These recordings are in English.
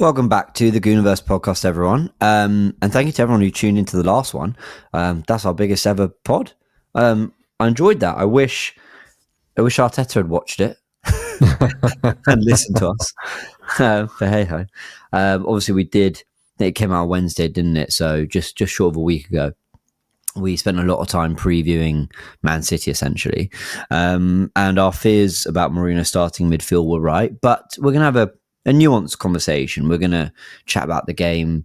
Welcome back to the Goonerverse podcast, everyone. And thank you to everyone who tuned into the last one. That's our biggest ever pod. I enjoyed that. I wish Arteta had watched it and listened to us. But hey ho. Obviously, we did. It came out Wednesday, didn't it? So just short of a week ago. We spent a lot of time previewing Man City, essentially. And our fears about Mourinho starting midfield were right. But we're going to have a nuanced conversation. We're going to chat about the game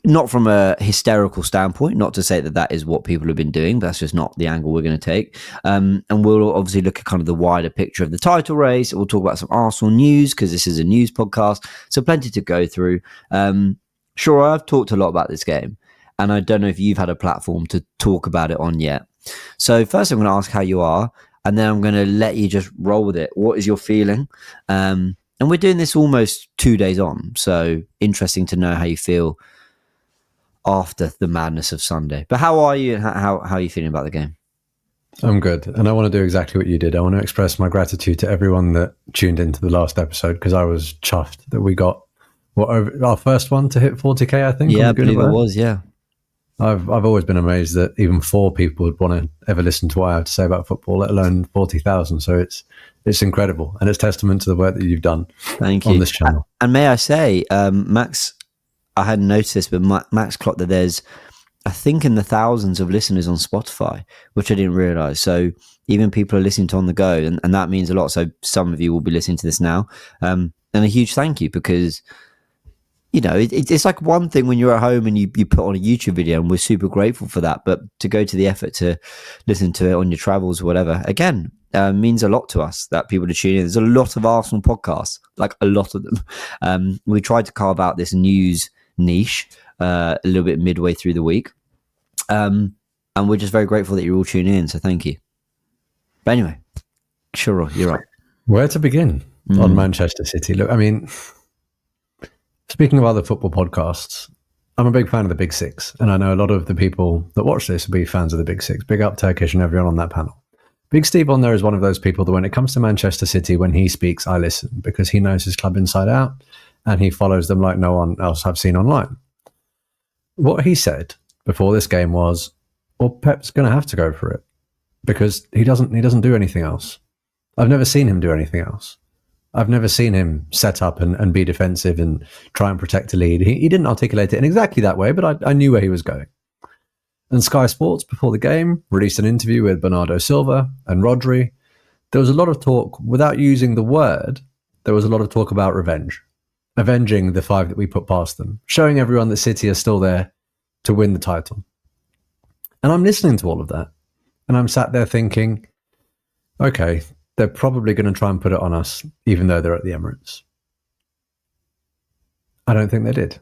not from a hysterical standpoint, not to say that is what people have been doing, but that's just not the angle we're going to take. And we'll obviously look at kind of the wider picture of the title race. We'll talk about some Arsenal news because this is a news podcast. So plenty to go through. Sure, I've talked a lot about this game, and I don't know if you've had a platform to talk about it on yet. So first I'm going to ask how you are, and then I'm going to let you just roll with it. What is your feeling? And we're doing this almost 2 days on, so interesting to know how you feel after the madness of Sunday. But how are you, and how are you feeling about the game? I'm good, and I want to do exactly what you did. I want to express my gratitude to everyone that tuned into the last episode, because I was chuffed that we got our first one to hit 40k, I think. Yeah, I believe it was, yeah. I've always been amazed that even 4 people would want to ever listen to what I have to say about football, let alone 40,000. So it's incredible, and it's testament to the work that you've done. Thank you. On this channel. And may I say, Max, I hadn't noticed this, but Max clocked that there's, I think, in the thousands of listeners on Spotify, which I didn't realize. So even people are listening to on the go, and that means a lot. So some of you will be listening to this now, and a huge thank you, because you know, it's like one thing when you're at home and you put on a YouTube video, and we're super grateful for that. But to go to the effort to listen to it on your travels or whatever, again, means a lot to us that people are tuning in. There's a lot of Arsenal podcasts, like a lot of them. We tried to carve out this news niche a little bit midway through the week. And we're just very grateful that you're all tuning in. So thank you. But anyway, Sheroy, you're right. Where to begin on Manchester City? Look, I mean, speaking of other football podcasts, I'm a big fan of the Big Six, and I know a lot of the people that watch this will be fans of the Big Six. Big up Turkish and everyone on that panel. Big Steve on there is one of those people that when it comes to Manchester City, when he speaks, I listen, because he knows his club inside out, and he follows them like no one else I've seen online. What he said before this game was, well, Pep's going to have to go for it, because he doesn't do anything else. I've never seen him do anything else. I've never seen him set up and be defensive and try and protect a lead. He didn't articulate it in exactly that way, but I knew where he was going. And Sky Sports, before the game, released an interview with Bernardo Silva and Rodri. There was a lot of talk, without using the word, there was a lot of talk about revenge. Avenging the 5 that we put past them. Showing everyone that City are still there to win the title. And I'm listening to all of that. And I'm sat there thinking, okay, they're probably going to try and put it on us, even though they're at the Emirates. I don't think they did.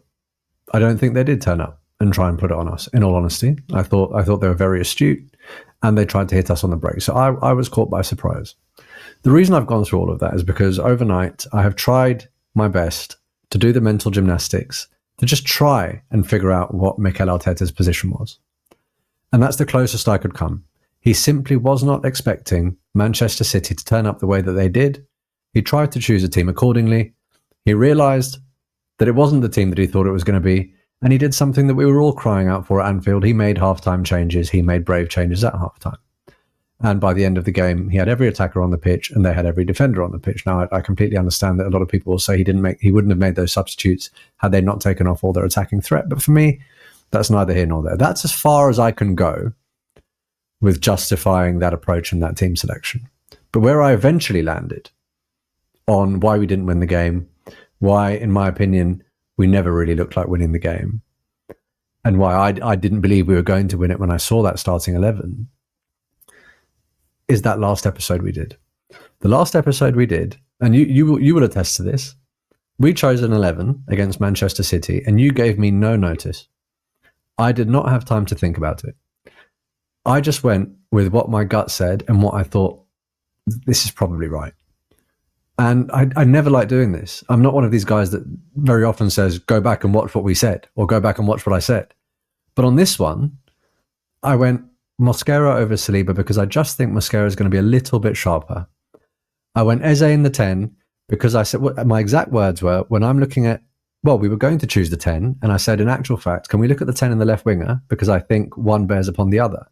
I don't think they did turn up and try and put it on us, in all honesty. I thought they were very astute, and they tried to hit us on the break. So I was caught by surprise. The reason I've gone through all of that is because overnight I have tried my best to do the mental gymnastics, to just try and figure out what Mikel Arteta's position was. And that's the closest I could come. He simply was not expecting Manchester City to turn up the way that they did. He tried to choose a team accordingly. He realised that it wasn't the team that he thought it was going to be, and he did something that we were all crying out for at Anfield. He made half-time changes. He made brave changes at half-time. And by the end of the game, he had every attacker on the pitch, and they had every defender on the pitch. Now, I completely understand that a lot of people will say he wouldn't have made those substitutes had they not taken off all their attacking threat. But for me, that's neither here nor there. That's as far as I can go with justifying that approach and that team selection. But where I eventually landed on why we didn't win the game, why, in my opinion, we never really looked like winning the game, and why I didn't believe we were going to win it when I saw that starting 11, is that last episode we did. The last episode we did, and you will attest to this, we chose an 11 against Manchester City, and you gave me no notice. I did not have time to think about it. I just went with what my gut said and what I thought, this is probably right. And I never like doing this. I'm not one of these guys that very often says, go back and watch what we said, or go back and watch what I said. But on this one, I went Mosquera over Saliba because I just think Mosquera is going to be a little bit sharper. I went Eze in the 10 because I said, my exact words were, when I'm looking at, well, we were going to choose the 10, and I said, in actual fact, can we look at the 10 in the left winger? Because I think one bears upon the other.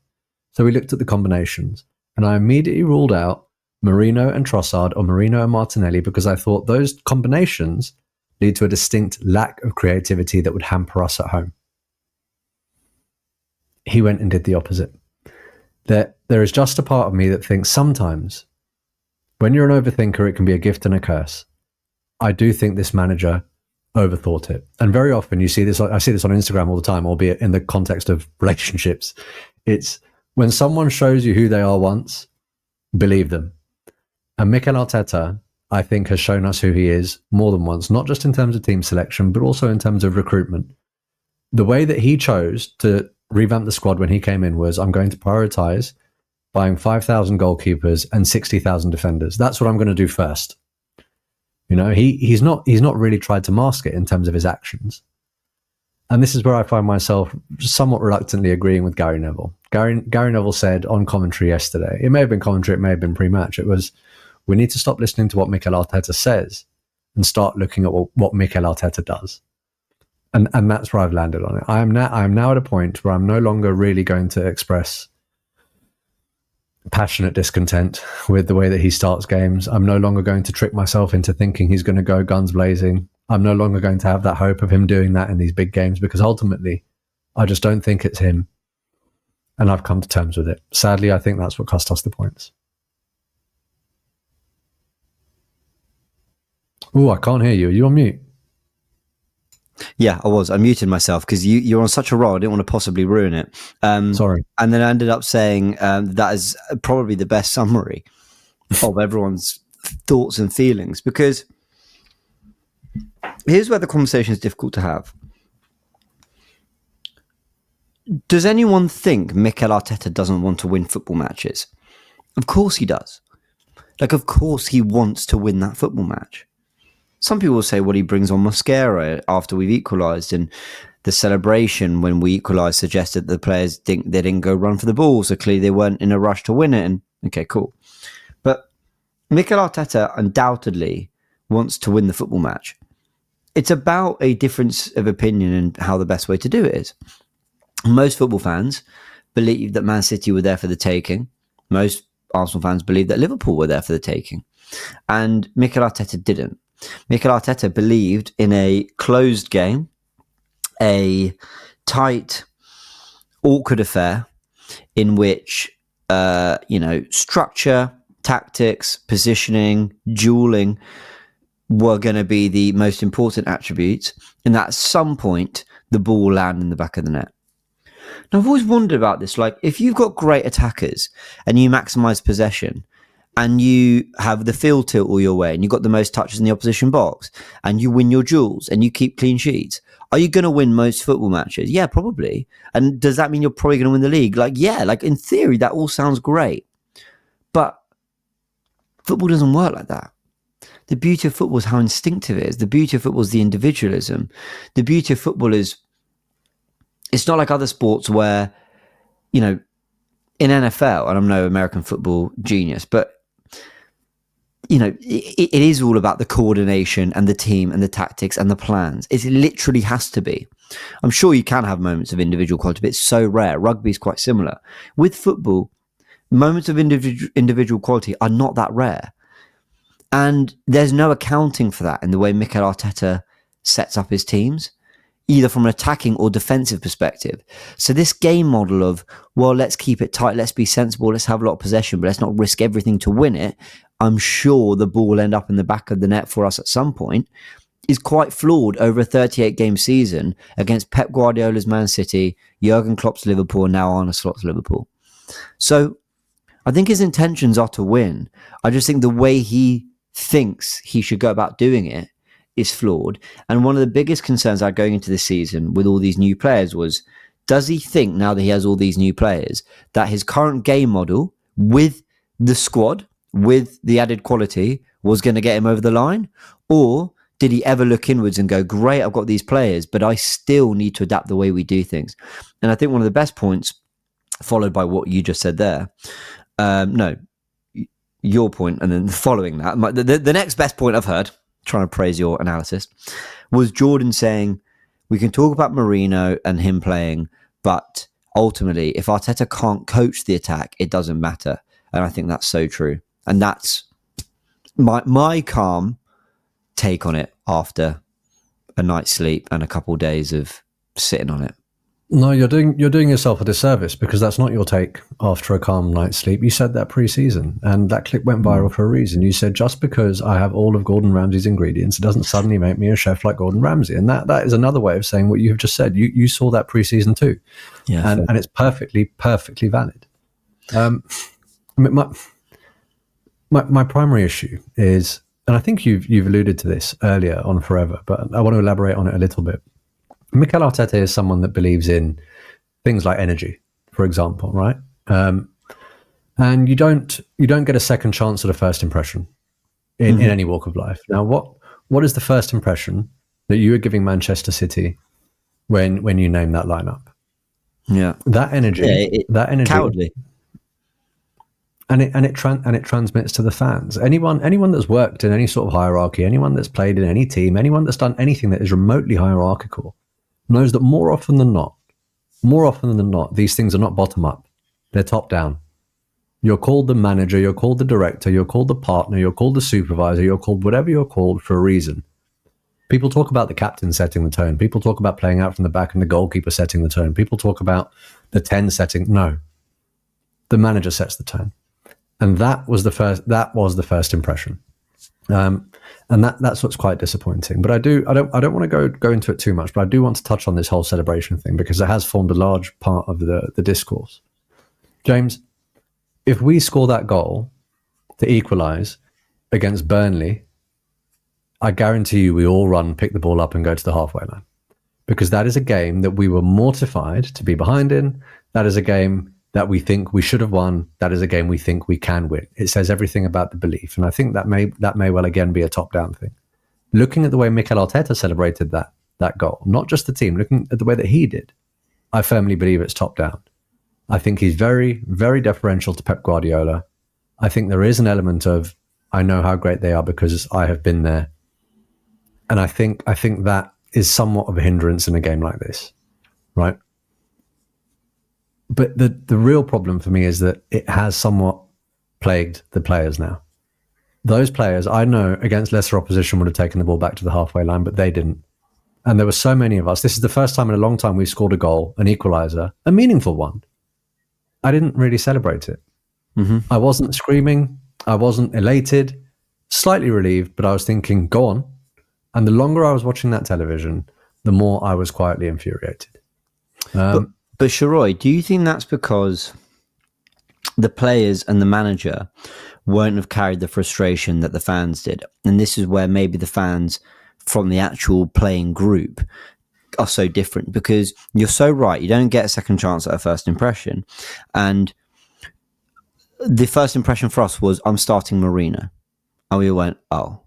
So we looked at the combinations, and I immediately ruled out Marino and Trossard or Marino and Martinelli, because I thought those combinations lead to a distinct lack of creativity that would hamper us at home. He went and did the opposite. There is just a part of me that thinks sometimes when you're an overthinker, it can be a gift and a curse. I do think this manager overthought it. And very often you see this, I see this on Instagram all the time, albeit in the context of relationships. It's when someone shows you who they are once, believe them. And Mikel Arteta, I think, has shown us who he is more than once, not just in terms of team selection, but also in terms of recruitment. The way that he chose to revamp the squad when he came in was, I'm going to prioritize buying 5,000 goalkeepers and 60,000 defenders. That's what I'm going to do first. You know, he's not really tried to mask it in terms of his actions. And this is where I find myself somewhat reluctantly agreeing with Gary Neville. Gary Neville said on commentary yesterday, it may have been commentary, it may have been pre-match, it was, we need to stop listening to what Mikel Arteta says and start looking at what Mikel Arteta does. And that's where I've landed on it. I am now at a point where I'm no longer really going to express passionate discontent with the way that he starts games. I'm no longer going to trick myself into thinking he's going to go guns blazing. I'm no longer going to have that hope of him doing that in these big games, because ultimately I just don't think it's him. And I've come to terms with it. Sadly, I think that's what cost us the points. Oh, I can't hear you. Are you on mute? Yeah, I was. I muted myself because you're on such a roll. I didn't want to possibly ruin it. Sorry. And then I ended up saying that is probably the best summary of everyone's thoughts and feelings, because here's where the conversation is difficult to have. Does anyone think Mikel Arteta doesn't want to win football matches? Of course he does. Like, of course he wants to win that football match. Some people will say, well, he brings on mascara after we've equalised, and the celebration when we equalised suggested the players they didn't go run for the ball, so clearly they weren't in a rush to win it. And okay, cool. But Mikel Arteta undoubtedly wants to win the football match. It's about a difference of opinion and how the best way to do it is. Most football fans believe that Man City were there for the taking. Most Arsenal fans believe that Liverpool were there for the taking. And Mikel Arteta didn't. Mikel Arteta believed in a closed game, a tight, awkward affair in which, structure, tactics, positioning, dueling were going to be the most important attributes, and that at some point the ball will land in the back of the net. Now, I've always wondered about this. Like, if you've got great attackers and you maximise possession, and you have the field tilt all your way, and you've got the most touches in the opposition box, and you win your duels, and you keep clean sheets, are you going to win most football matches? Yeah, probably. And does that mean you're probably going to win the league? Like, yeah, like in theory, that all sounds great. But football doesn't work like that. The beauty of football is how instinctive it is. The beauty of football is the individualism. The beauty of football is, it's not like other sports where, in NFL, and I'm no American football genius, but it is all about the coordination and the team and the tactics and the plans. It literally has to be. I'm sure you can have moments of individual quality, but it's so rare. Rugby is quite similar. With football, moments of individual quality are not that rare. And there's no accounting for that in the way Mikel Arteta sets up his teams, either from an attacking or defensive perspective. So this game model of, well, let's keep it tight, let's be sensible, let's have a lot of possession, but let's not risk everything to win it. I'm sure the ball will end up in the back of the net for us at some point, is quite flawed over a 38-game season against Pep Guardiola's Man City, Jurgen Klopp's Liverpool, and now Arne Slot's Liverpool. So I think his intentions are to win. I just think the way he thinks he should go about doing it is flawed. And one of the biggest concerns I had going into this season with all these new players was, does he think, now that he has all these new players, that his current game model with the squad, with the added quality, was going to get him over the line? Or did he ever look inwards and go, great, I've got these players, but I still need to adapt the way we do things? And I think one of the best points, followed by what you just said there, your point, and then following that, the next best point I've heard, trying to praise your analysis, was Jordan saying, we can talk about Mourinho and him playing, but ultimately, if Arteta can't coach the attack, it doesn't matter. And I think that's so true. And that's my calm take on it after a night's sleep and a couple of days of sitting on it. No, you're doing yourself a disservice, because that's not your take after a calm night's sleep. You said that pre-season, and that clip went viral for a reason. You said, just because I have all of Gordon Ramsay's ingredients, it doesn't suddenly make me a chef like Gordon Ramsay. And that is another way of saying what you have just said. You saw that pre-season too. Yeah, and it's perfectly valid. My primary issue is, and I think you've alluded to this earlier on Forever, but I want to elaborate on it a little bit. Mikel Arteta is someone that believes in things like energy, for example, right? And you don't get a second chance at a first impression in any walk of life. Now, what is the first impression that you are giving Manchester City when you name that lineup? Yeah, that energy, cowardly, and it transmits to the fans. Anyone that's worked in any sort of hierarchy, anyone that's played in any team, anyone that's done anything that is remotely hierarchical, knows that more often than not, these things are not bottom up. They're top down. You're called the manager, you're called the director, you're called the partner, you're called the supervisor, you're called whatever you're called for a reason. People talk about the captain setting the tone. People talk about playing out from the back and the goalkeeper setting the tone. People talk about the 10 setting. No. The manager sets the tone. And that was the first impression. And that's what's quite disappointing. But I don't want to go into it too much, but I do want to touch on this whole celebration thing, because it has formed a large part of the discourse. James, if we score that goal to equalise against Burnley, I guarantee you we all run, pick the ball up and go to the halfway line, because that is a game that we were mortified to be behind in. That is a game that we think we should have won. That is a game we think we can win. It says everything about the belief. And I think that may well again be a top-down thing. Looking at the way Mikel Arteta celebrated that goal, not just the team, looking at the way that he did, I firmly believe it's top-down. I think he's very, very deferential to Pep Guardiola. I think there is an element of, I know how great they are because I have been there. And I think that is somewhat of a hindrance in a game like this, right? But the real problem for me is that it has somewhat plagued the players now. Those players, I know, against lesser opposition would have taken the ball back to the halfway line, but they didn't. And there were so many of us. This is the first time in a long time we've scored a goal, an equaliser, a meaningful one. I didn't really celebrate it. Mm-hmm. I wasn't screaming. I wasn't elated, slightly relieved, but I was thinking, go on. And the longer I was watching that television, the more I was quietly infuriated. But Sheroy, do you think that's because the players and the manager won't have carried the frustration that the fans did? And this is where maybe the fans from the actual playing group are so different, because you're so right. You don't get a second chance at a first impression. And the first impression for us was, I'm starting Mourinho. And we went, oh.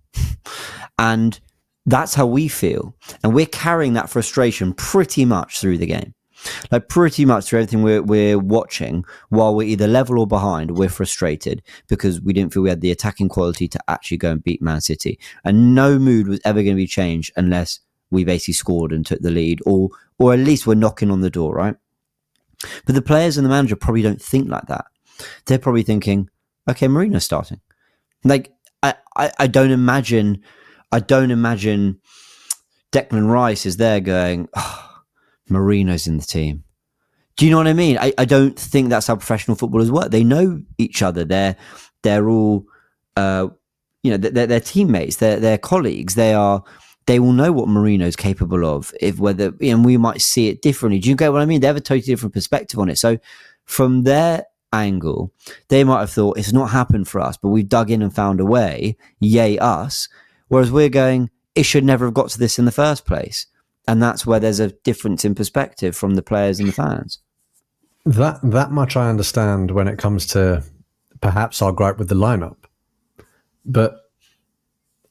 And that's how we feel. And we're carrying that frustration pretty much through the game. Like pretty much through everything we're watching, while we're either level or behind, we're frustrated because we didn't feel we had the attacking quality to actually go and beat Man City. And no mood was ever going to be changed unless we basically scored and took the lead, or at least we're knocking on the door, right? But the players and the manager probably don't think like that. They're probably thinking, okay, Mourinho's starting. Like, I don't imagine Declan Rice is there going, oh, Mourinho's in the team. Do you know what I mean? I don't think that's how professional footballers work. They know each other. They're all, they're teammates. They're colleagues. They will know what Mourinho's capable of. And we might see it differently. Do you get what I mean? They have a totally different perspective on it. So from their angle, they might have thought it's not happened for us, but we've dug in and found a way. Yay us! Whereas we're going, it should never have got to this in the first place. And that's where there's a difference in perspective from the players and the fans. That much I understand when it comes to perhaps our gripe with the lineup. But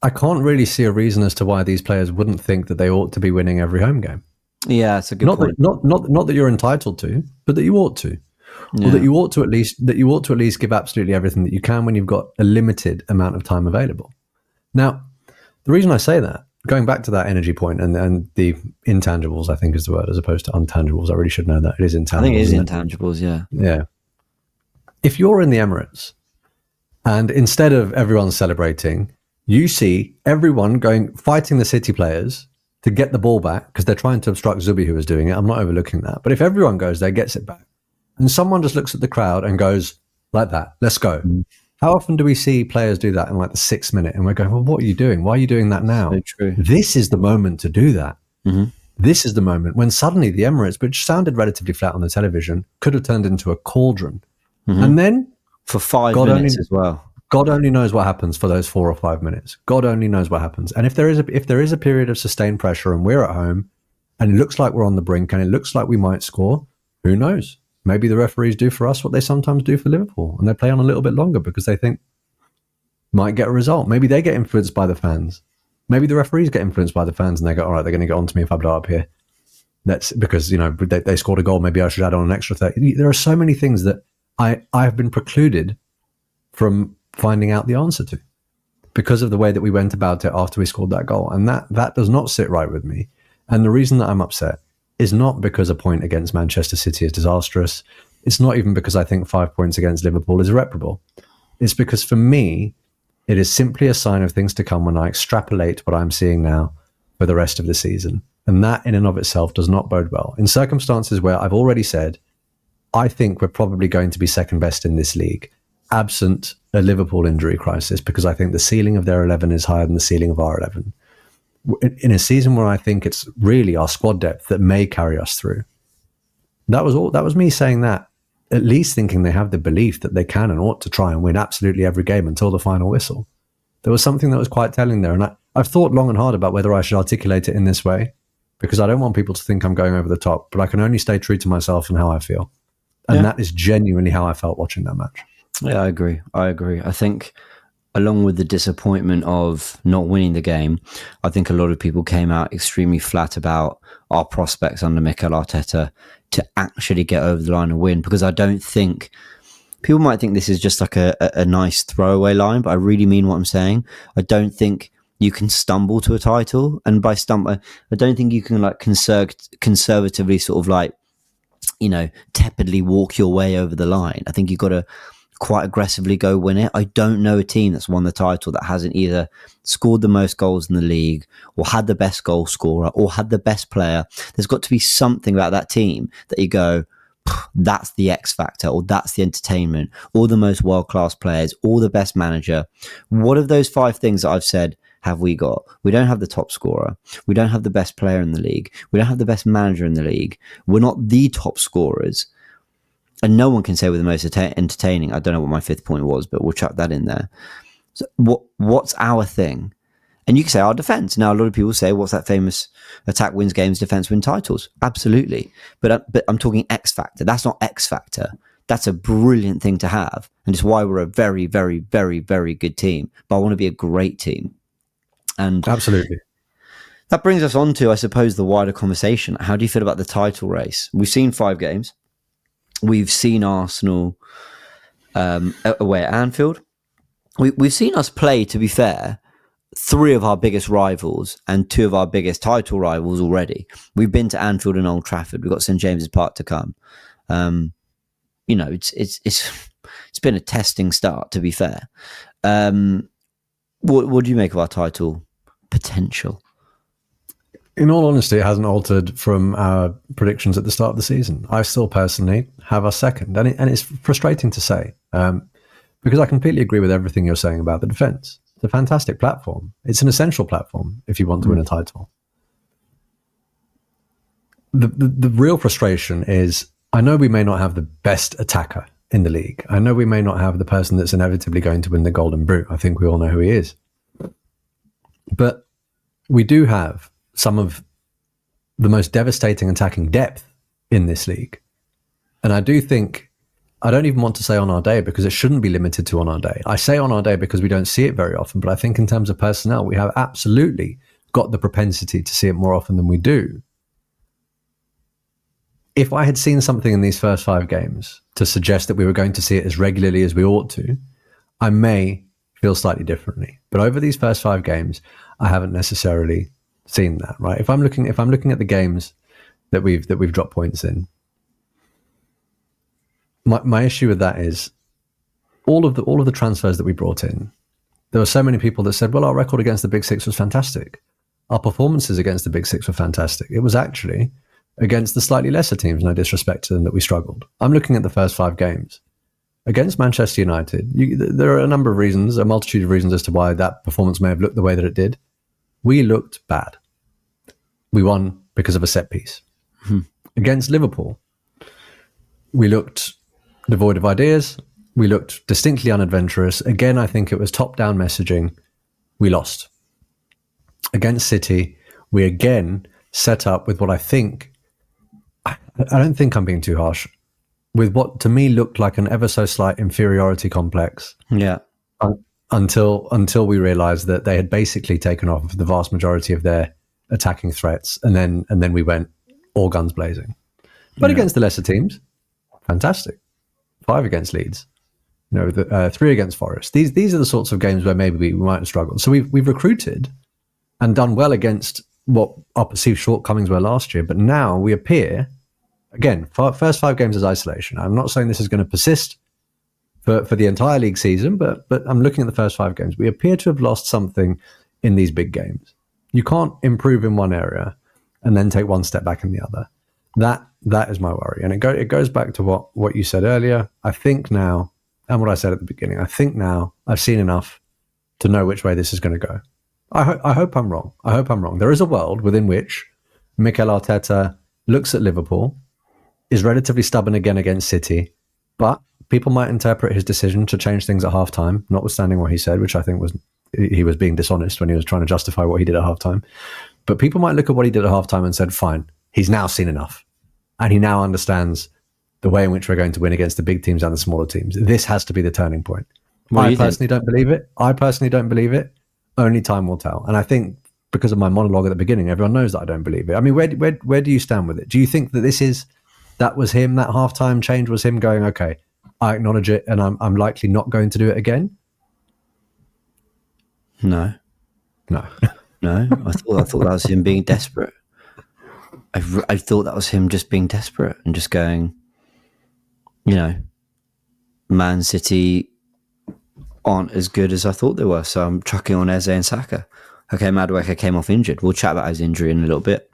I can't really see a reason as to why these players wouldn't think that they ought to be winning every home game. Yeah, that's a good point. Not that you're entitled to, but that you ought to. or that Yeah. you ought to at least give absolutely everything that you can when you've got a limited amount of time available. Now, the reason I say that, going back to that energy point and the intangibles, I think is the word, as opposed to untangibles. I really should know that. It is intangibles. I think it is isn't intangibles, yeah. Yeah. If you're in the Emirates and instead of everyone celebrating, you see everyone fighting the City players to get the ball back because they're trying to obstruct Zubi, who was doing it. I'm not overlooking that. But if everyone goes there, gets it back, and someone just looks at the crowd and goes, like that, let's go. How often do we see players do that in like the 6th minute? And we're going, well, what are you doing? Why are you doing that now? So true. This is the moment to do that. Mm-hmm. This is the moment when suddenly the Emirates, which sounded relatively flat on the television, could have turned into a cauldron. Mm-hmm. And then for 5 minutes as well. God only knows what happens for those 4 or 5 minutes. God only knows what happens. And if there is a period of sustained pressure and we're at home and it looks like we're on the brink and it looks like we might score, who knows? Maybe the referees do for us what they sometimes do for Liverpool, and they play on a little bit longer because they think might get a result. Maybe they get influenced by the fans. Maybe the referees get influenced by the fans and they go, all right, they're going to get on to me if I blow up here. That's because, they scored a goal. Maybe I should add on an extra 30. There are so many things that I have been precluded from finding out the answer to because of the way that we went about it after we scored that goal. And that does not sit right with me. And the reason that I'm upset is not because a point against Manchester City is disastrous. It's not even because I think 5 points against Liverpool is irreparable. It's because for me, it is simply a sign of things to come when I extrapolate what I'm seeing now for the rest of the season. And that in and of itself does not bode well. In circumstances where I've already said, I think we're probably going to be second best in this league, absent a Liverpool injury crisis, because I think the ceiling of their 11 is higher than the ceiling of our 11. In a season where I think it's really our squad depth that may carry us through. That was me saying that, at least thinking they have the belief that they can and ought to try and win absolutely every game until the final whistle. There was something that was quite telling there. And I've thought long and hard about whether I should articulate it in this way, because I don't want people to think I'm going over the top, but I can only stay true to myself and how I feel. And that is genuinely how I felt watching that match. Yeah, I agree. I think along with the disappointment of not winning the game, I think a lot of people came out extremely flat about our prospects under Mikel Arteta to actually get over the line and win, because I don't think people might think this is just like a nice throwaway line, but I really mean what I'm saying. I don't think you can stumble to a title, and by stumble, I don't think you can like conservatively sort of like, tepidly walk your way over the line. I think you've got to quite aggressively go win it. I don't know a team that's won the title that hasn't either scored the most goals in the league or had the best goal scorer or had the best player. There's got to be something about that team that you go, that's the X factor, or that's the entertainment, or the most world-class players, or the best manager. What of those 5 things that I've said have we got? We don't have the top scorer. We don't have the best player in the league. We don't have the best manager in the league. We're not the top scorers. And no one can say we're the most entertaining. I don't know what my 5th point was, but we'll chuck that in there. So what's our thing? And you can say our defense. Now, a lot of people say, what's that famous attack wins games, defense win titles? Absolutely. But I'm talking X factor. That's not X factor. That's a brilliant thing to have. And it's why we're a very, very, very, very good team. But I want to be a great team. And absolutely. That brings us on to, I suppose, the wider conversation. How do you feel about the title race? We've seen 5 games. We've seen Arsenal away at Anfield. We've seen us play, to be fair, 3 of our biggest rivals and 2 of our biggest title rivals already. We've been to Anfield and Old Trafford. We've got St James's Park to come. It's been a testing start, to be fair. What do you make of our title potential? In all honesty, it hasn't altered from our predictions at the start of the season. I still personally have us second, and it's frustrating to say because I completely agree with everything you're saying about the defence. It's a fantastic platform. It's an essential platform if you want to win a title. The real frustration is, I know we may not have the best attacker in the league. I know we may not have the person that's inevitably going to win the Golden Boot. I think we all know who he is. But we do have some of the most devastating attacking depth in this league. And I do think, I don't even want to say on our day, because it shouldn't be limited to on our day. I say on our day because we don't see it very often, but I think in terms of personnel, we have absolutely got the propensity to see it more often than we do. if I had seen something in these first 5 games to suggest that we were going to see it as regularly as we ought to, I may feel slightly differently. But over these first 5 games, I haven't necessarily seen that, right? If I'm looking at the games that we've dropped points in, my issue with that is all of the transfers that we brought in. There were so many people that said, well, our record against the Big Six was fantastic. Our performances against the Big Six were fantastic. It was actually against the slightly lesser teams, no disrespect to them, that we struggled. I'm looking at the first 5 games. Against Manchester United, there are a number of reasons, a multitude of reasons as to why that performance may have looked the way that it did. We looked bad. We won because of a set piece. Against Liverpool, we looked devoid of ideas. We looked distinctly unadventurous. Again, I think it was top-down messaging. We lost. Against City, we again set up with what I think, I don't think I'm being too harsh, with what to me looked like an ever so slight inferiority complex. Yeah. Until we realized that they had basically taken off the vast majority of their attacking threats, and then we went all guns blazing. But against the lesser teams, fantastic. 5 against Leeds, 3 against Forest. These are the sorts of games where maybe we might have struggled. So we've recruited and done well against what our perceived shortcomings were last year. But now we appear, again, first 5 games as isolation. I'm not saying this is going to persist for the entire league season, but I'm looking at the first 5 games. We appear to have lost something in these big games. You can't improve in one area and then take one step back in the other. That is my worry. And it goes back to what you said earlier. I think now, and what I said at the beginning, I think now I've seen enough to know which way this is going to go. I hope I'm wrong. I hope I'm wrong. There is a world within which Mikel Arteta looks at Liverpool, is relatively stubborn again against City, but people might interpret his decision to change things at halftime, notwithstanding what he said, which I think he was being dishonest when he was trying to justify what he did at halftime. But people might look at what he did at halftime and said, fine, he's now seen enough. And he now understands the way in which we're going to win against the big teams and the smaller teams. This has to be the turning point. I personally don't believe it. Only time will tell. And I think because of my monologue at the beginning, everyone knows that I don't believe it. I mean, where do you stand with it? Do you think that that was him, that halftime change was him going, okay, I acknowledge it and I'm likely not going to do it again? No. I thought that was him being desperate. I thought that was him just being desperate and just going, Man City aren't as good as I thought they were, so I'm chucking on Eze and Saka. Okay, Madueke came off injured. We'll chat about his injury in a little bit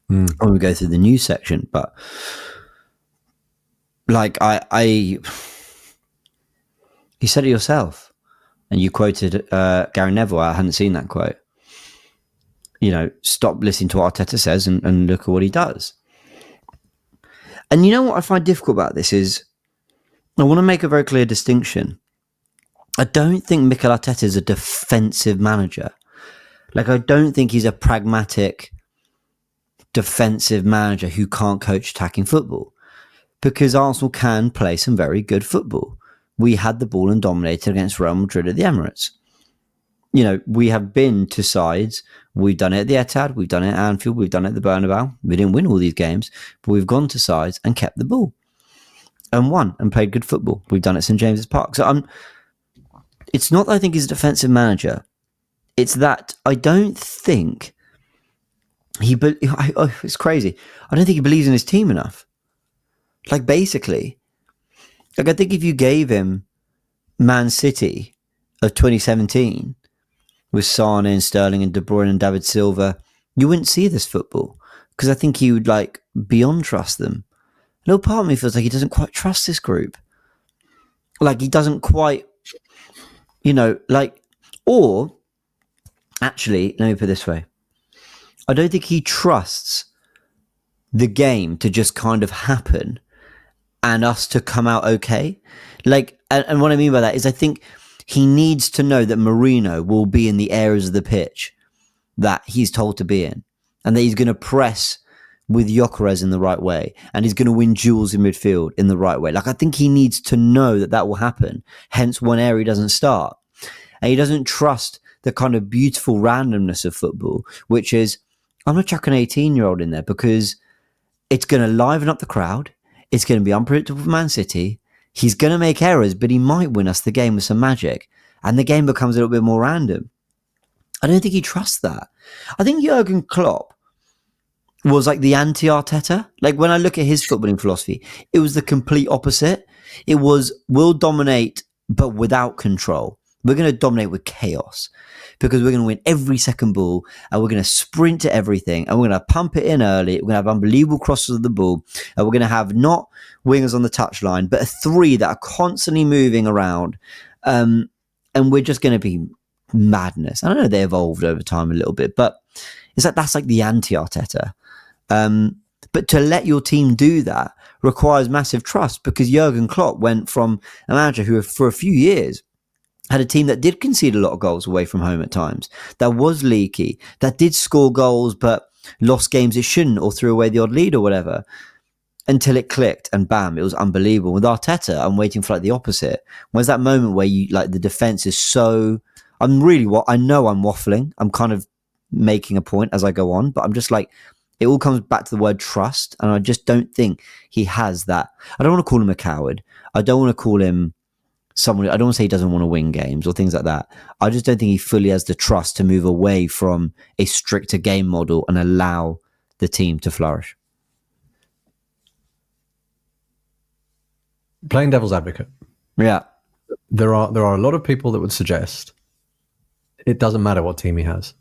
when we go through the news section. But like you said it yourself, and you quoted Gary Neville. I hadn't seen that quote. Stop listening to what Arteta says and look at what he does. And you know what I find difficult about this is I want to make a very clear distinction. I don't think Mikel Arteta is a defensive manager. Like, I don't think he's a pragmatic defensive manager who can't coach attacking football, because Arsenal can play some very good football. We had the ball and dominated against Real Madrid at the Emirates. We have been to sides. We've done it at the Etihad. We've done it at Anfield. We've done it at the Bernabeu. We didn't win all these games, but we've gone to sides and kept the ball and won and played good football. We've done it at St. James's Park. So it's not that I think he's a defensive manager. It's that I don't think it's crazy. I don't think he believes in his team enough. Like, basically, I think if you gave him Man City of 2017 with Sane and Sterling and De Bruyne and David Silva, you wouldn't see this football, because I think he would beyond trust them. A little part of me feels like he doesn't quite trust this group. Like, he doesn't quite, or actually, let me put it this way. I don't think he trusts the game to just kind of happen and us to come out okay. And what I mean by that is I think he needs to know that Mourinho will be in the areas of the pitch that he's told to be in, and that he's going to press with Gyokeres in the right way, and he's going to win duels in midfield in the right way. I think he needs to know that will happen. Hence, one area doesn't start. And he doesn't trust the kind of beautiful randomness of football, which is, I'm going to chuck an 18-year-old in there because it's going to liven up the crowd. It's going to be unpredictable for Man City. He's going to make errors, but he might win us the game with some magic. And the game becomes a little bit more random. I don't think he trusts that. I think Jurgen Klopp was like the anti-Arteta. Like when I look at his footballing philosophy, it was the complete opposite. It was, we'll dominate, but without control. We're going to dominate with chaos because we're going to win every second ball and we're going to sprint to everything and we're going to pump it in early. We're going to have unbelievable crosses of the ball and we're going to have not wingers on the touchline, but a three that are constantly moving around. And we're just going to be madness. I don't know, they evolved over time a little bit, but it's like that's like the anti-Arteta. But to let your team do that requires massive trust because Jurgen Klopp went from a manager who for a few years had a team that did concede a lot of goals away from home at times, that was leaky, that did score goals but lost games it shouldn't or threw away the odd lead or whatever, until it clicked and bam, it was unbelievable. With Arteta, I'm waiting for like the opposite. Where's that moment where you like the defense is so... I know I'm waffling. I'm kind of making a point as I go on, but I'm just like, it all comes back to the word trust. And I just don't think he has that. I don't want to call him a coward. I don't want to call him someone, I don't want to say he doesn't want to win games or things like that. I just don't think he fully has the trust to move away from a stricter game model and allow the team to flourish. Playing devil's advocate. Yeah. There are a lot of people that would suggest it doesn't matter what team he has.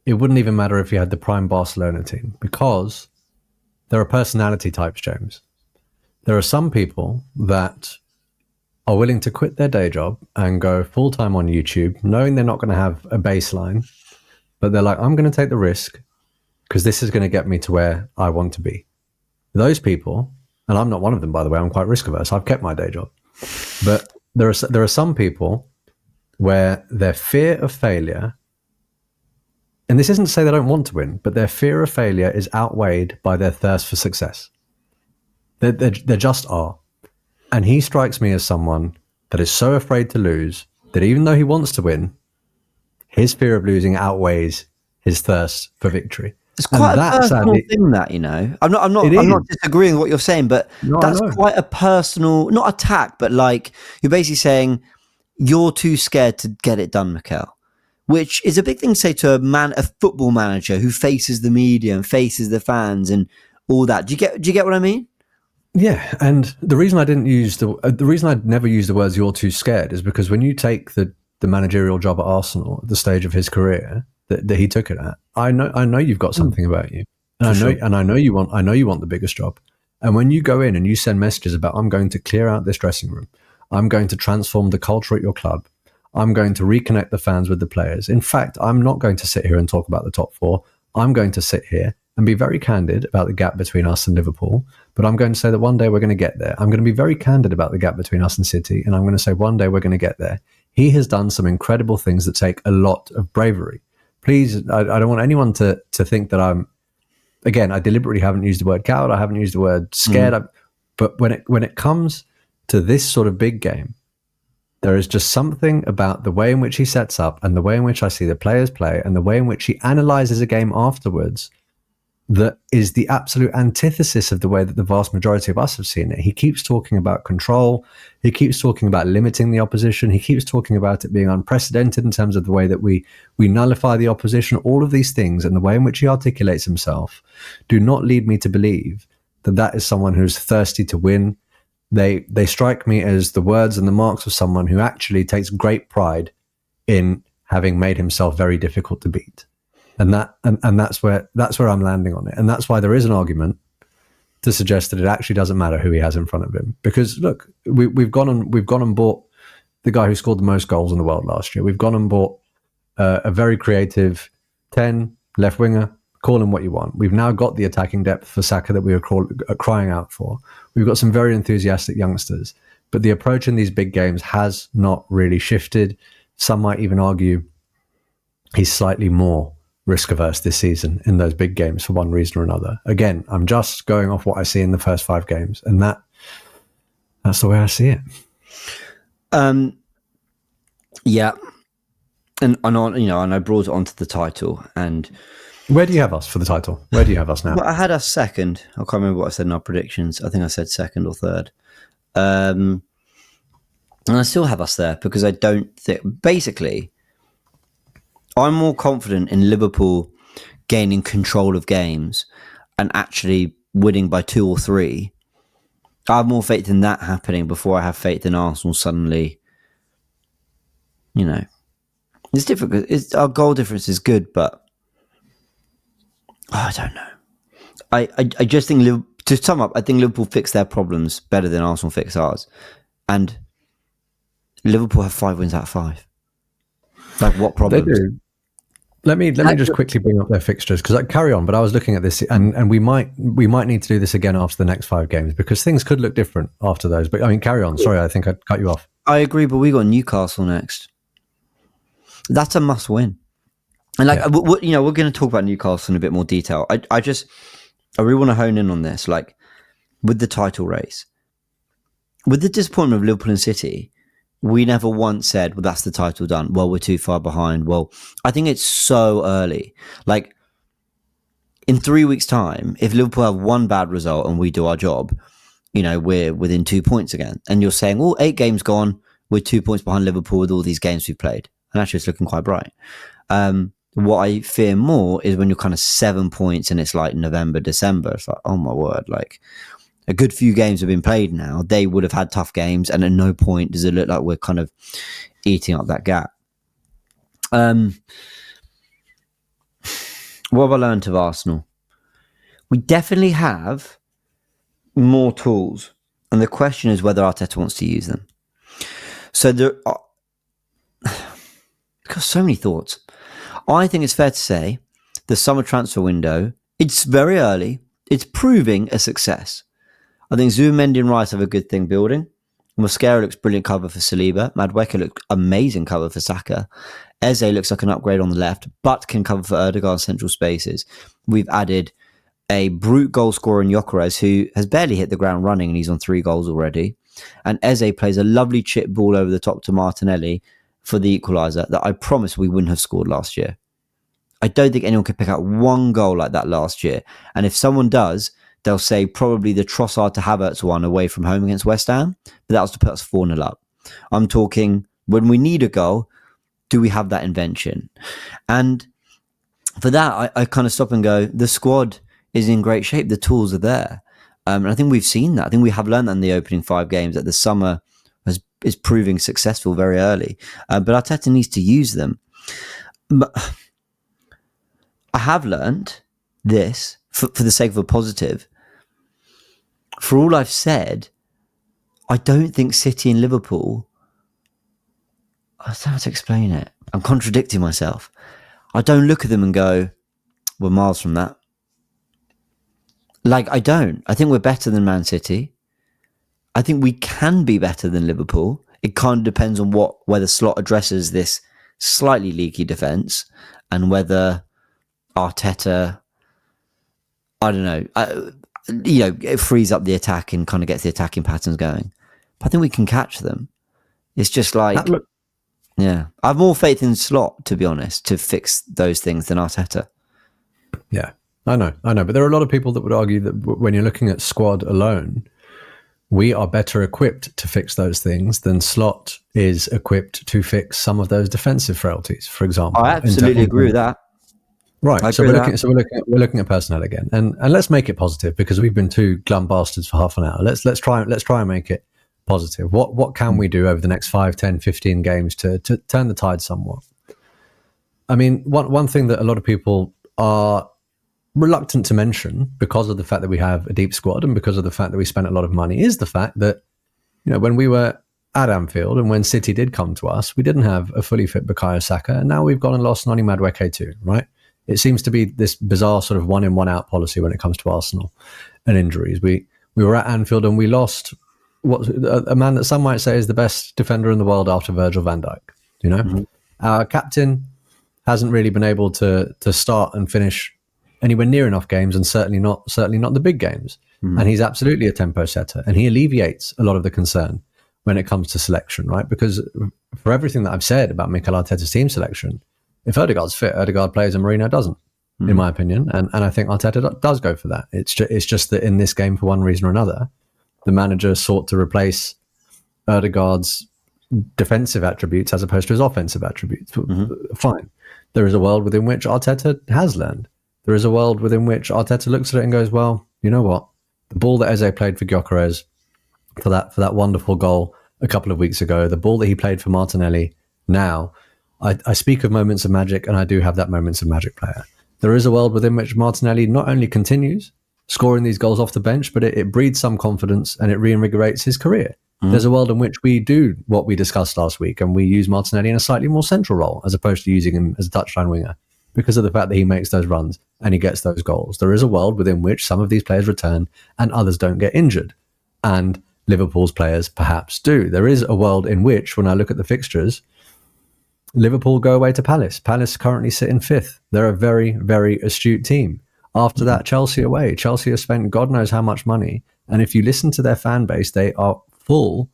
It wouldn't even matter if he had the prime Barcelona team because there are personality types, James. There are some people that are willing to quit their day job and go full-time on YouTube, knowing they're not going to have a baseline, but they're like, I'm going to take the risk because this is going to get me to where I want to be. Those people, and I'm not one of them, by the way, I'm quite risk-averse. I've kept my day job. But there are some people where their fear of failure, and this isn't to say they don't want to win, but their fear of failure is outweighed by their thirst for success. They just are. And he strikes me as someone that is so afraid to lose that even though he wants to win, his fear of losing outweighs his thirst for victory. It's quite a personal thing, that, you know. I'm not disagreeing with what you're saying, but that's quite a personal, not attack, but like you're basically saying you're too scared to get it done, Mikel, which is a big thing to say to a football manager who faces the media and faces the fans and all that. Do you get what I mean? Yeah, and the reason I didn't use the reason I'd never use the words "you're too scared" is because when you take the managerial job at Arsenal at the stage of his career that he took it at, I know you've got something about you, and I know you want the biggest job. And when you go in and you send messages about I'm going to clear out this dressing room, I'm going to transform the culture at your club, I'm going to reconnect the fans with the players. In fact, I'm not going to sit here and talk about the top four. I'm going to sit here and be very candid about the gap between us and Liverpool. But I'm going to say that one day we're going to get there. I'm going to be very candid about the gap between us and City. And I'm going to say one day we're going to get there. He has done some incredible things that take a lot of bravery. Please, I don't want anyone to think that I'm, again, I deliberately haven't used the word coward. I haven't used the word scared. But when it comes to this sort of big game, there is just something about the way in which he sets up and the way in which I see the players play and the way in which he analyzes a game afterwards that is the absolute antithesis of the way that the vast majority of us have seen it. He keeps talking about control. He keeps talking about limiting the opposition. He keeps talking about it being unprecedented in terms of the way that we nullify the opposition. All of these things and the way in which he articulates himself do not lead me to believe that that is someone who's thirsty to win. They strike me as the words and the marks of someone who actually takes great pride in having made himself very difficult to beat. And that's where I'm landing on it. And that's why there is an argument to suggest that it actually doesn't matter who he has in front of him. Because look, we've gone and bought the guy who scored the most goals in the world last year. We've gone and bought a very creative 10 left winger. Call him what you want. We've now got the attacking depth for Saka that we were crying out for. We've got some very enthusiastic youngsters. But the approach in these big games has not really shifted. Some might even argue he's slightly more risk-averse this season in those big games for one reason or another. Again, I'm just going off what I see in the first 5 games, and that's the way I see it. Yeah, and I brought it onto the title, and Where do you have us for the title? Where do you have us now? Well, I had us second. I can't remember what I said in our predictions. I think I said second or third. And I still have us there because I don't think... Basically, I'm more confident in Liverpool gaining control of games and actually winning by 2 or 3. I have more faith in that happening before I have faith in Arsenal suddenly. It's difficult. Our goal difference is good, but I don't know. I just think, to sum up, I think Liverpool fix their problems better than Arsenal fix ours. And Liverpool have 5 wins out of 5. Like, what problems? They do. Let me just quickly bring up their fixtures, because I carry on. But I was looking at this, and we might need to do this again after the next 5 games, because things could look different after those. But I mean, carry on. Sorry, I think I cut you off. I agree, but we got Newcastle next. That's a must win. And we're going to talk about Newcastle in a bit more detail. I really want to hone in on this, like with the title race, with the disappointment of Liverpool and City. We never once said, well, that's the title done. Well, we're too far behind. Well, I think it's so early. Like, in 3 weeks' time, if Liverpool have one bad result and we do our job, we're within 2 points again. And you're saying, 8 games gone, we're 2 points behind Liverpool with all these games we've played. And actually, it's looking quite bright. What I fear more is when you're kind of 7 points and it's like November, December. It's like, oh my word, like... A good few games have been played now. They would have had tough games, and at no point does it look like we're kind of eating up that gap. What have I learned of Arsenal? We definitely have more tools, and the question is whether Arteta wants to use them. So there are... Got so many thoughts. I think it's fair to say the summer transfer window, it's very early. It's proving a success. I think Zubimendi and Rice have a good thing building. Mosquera looks brilliant cover for Saliba. Madueke looks amazing cover for Saka. Eze looks like an upgrade on the left, but can cover for Erdegaard in central spaces. We've added a brute goal scorer in Gyokeres, who has barely hit the ground running, and he's on 3 goals already. And Eze plays a lovely chip ball over the top to Martinelli for the equaliser that I promise we wouldn't have scored last year. I don't think anyone could pick out one goal like that last year. And if someone does, they'll say probably the Trossard to Havertz one away from home against West Ham, but that was to put us 4-0 up. I'm talking, when we need a goal, do we have that invention? And for that, I kind of stop and go, the squad is in great shape. The tools are there. And I think we've seen that. I think we have learned that in the opening 5 games, that the summer is proving successful very early. But Arteta needs to use them. But I have learned this, for the sake of a positive. For all I've said, I don't think City and Liverpool... I don't know how to explain it. I'm contradicting myself. I don't look at them and go, we're miles from that. Like, I don't. I think we're better than Man City. I think we can be better than Liverpool. It kind of depends on whether Slot addresses this slightly leaky defence and whether Arteta... I don't know, it frees up the attack and kind of gets the attacking patterns going. But I think we can catch them. It's just like, I have more faith in Slot, to be honest, to fix those things than Arteta. Yeah, I know. But there are a lot of people that would argue that when you're looking at squad alone, we are better equipped to fix those things than Slot is equipped to fix some of those defensive frailties, for example. I absolutely agree with that. Right, so we're looking at personnel again, and let's make it positive, because we've been 2 glum bastards for half an hour. Let's try and make it positive. What can we do over the next 5, 10, 15 games to turn the tide somewhat? I mean, one thing that a lot of people are reluctant to mention, because of the fact that we have a deep squad and because of the fact that we spent a lot of money, is the fact that when we were at Anfield and when City did come to us, we didn't have a fully fit Bukayo Saka, and now we've gone and lost Noni Madueke too, right? It seems to be this bizarre sort of 1 in 1 out policy when it comes to Arsenal and injuries. We were at Anfield and we lost a man that some might say is the best defender in the world after Virgil van Dijk. Mm-hmm. Our captain hasn't really been able to start and finish anywhere near enough games, and certainly not the big games. Mm-hmm. And he's absolutely a tempo setter, and he alleviates a lot of the concern when it comes to selection, right? Because for everything that I've said about Mikel Arteta's team selection, if Erdegaard's fit, Erdegaard plays and Mourinho doesn't. in my opinion. And I think Arteta does go for that. It's just that in this game, for one reason or another, the manager sought to replace Ødegaard's defensive attributes as opposed to his offensive attributes. Fine. There is a world within which Arteta has learned. There is a world within which Arteta looks at it and goes, well, you know what? The ball that Eze played for Gyokeres for that wonderful goal a couple of weeks ago, the ball that he played for Martinelli now, I speak of moments of magic, and I do have that moments of magic player. There is a world within which Martinelli not only continues scoring these goals off the bench, but it breeds some confidence and it reinvigorates his career. There's a world in which we do what we discussed last week, and we use Martinelli in a slightly more central role as opposed to using him as a touchline winger because of the fact that he makes those runs and he gets those goals. There is a world within which some of these players return and others don't get injured. And Liverpool's players perhaps do. There is a world in which, when I look at the fixtures, Liverpool go away to Palace. Palace currently sit in 5th. They're a very, very astute team. After that, Chelsea away. Chelsea have spent God knows how much money. And if you listen to their fan base, they are full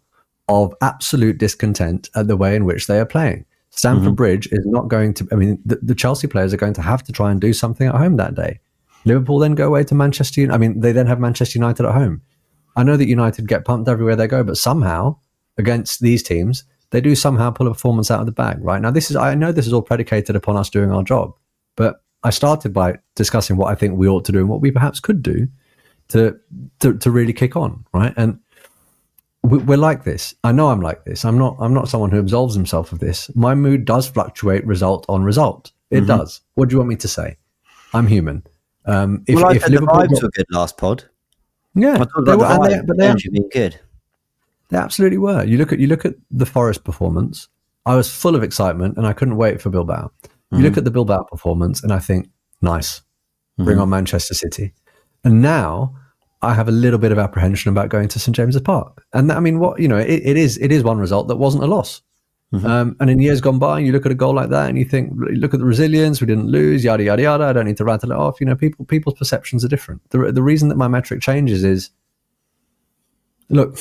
of absolute discontent at the way in which they are playing. Stamford Bridge is not going to, I mean, the Chelsea players are going to have to try and do something at home that day. Liverpool then go away to Manchester United. I mean, they then have Manchester United at home. I know that United get pumped everywhere they go, but somehow, against these teams, they do somehow pull a performance out of the bag, right? Now, I know this is all predicated upon us doing our job, but I started by discussing what I think we ought to do and what we perhaps could do to really kick on, right? And we're like this. I know I'm like this. I'm not someone who absolves himself of this. My mood does fluctuate result on result. It does. What do you want me to say? I'm human. If the vibes were good last pod. Yeah, I thought about the energy being good. They absolutely were. You look at the Forest performance. I was full of excitement and I couldn't wait for Bilbao. You look at the Bilbao performance and I think, nice, bring on Manchester City. And now I have a little bit of apprehension about going to St James's Park. And I mean, it is one result that wasn't a loss. And in years gone by, you look at a goal like that and you think, look at the resilience, we didn't lose, yada, yada, yada. I don't need to rattle it off. People's perceptions are different. The reason that my metric changes is, look,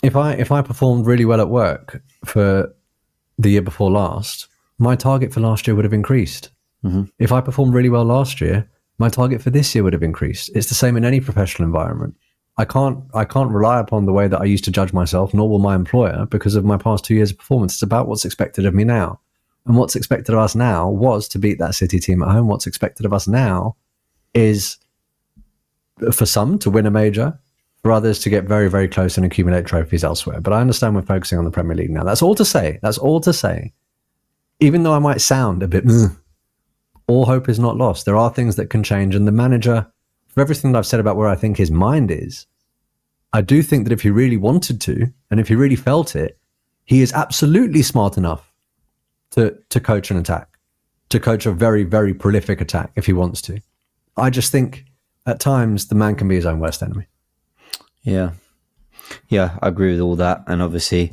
if I performed really well at work for the year before last, my target for last year would have increased. If I performed really well last year, my target for this year would have increased. It's the same in any professional environment. I can't rely upon the way that I used to judge myself, nor will my employer, because of my past 2 years of performance. It's about what's expected of me now. And what's expected of us now was to beat that City team at home. What's expected of us now is for some to win a major, for others to get very, very close and accumulate trophies elsewhere. But I understand we're focusing on the Premier League now. That's all to say. Even though I might sound a bit, all hope is not lost. There are things that can change. And the manager, for everything that I've said about where I think his mind is, I do think that if he really wanted to, and if he really felt it, he is absolutely smart enough to coach an attack, to coach a very, very prolific attack if he wants to. I just think at times the man can be his own worst enemy. Yeah, I agree with all that. And obviously,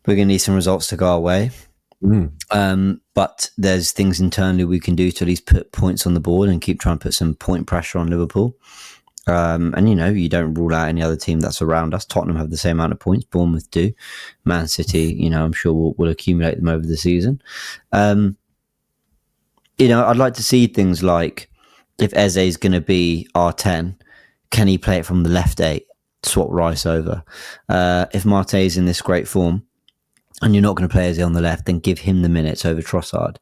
we're going to need some results to go our way. But there's things internally we can do to at least put points on the board and keep trying to put some point pressure on Liverpool. And you don't rule out any other team that's around us. Tottenham have the same amount of points. Bournemouth do. Man City, I'm sure we'll accumulate them over the season. I'd like to see things like if Eze is going to be R10, can he play it from the left 8, swap Rice over? If Marte's in this great form, and you're not going to play Eze on the left, then give him the minutes over Trossard.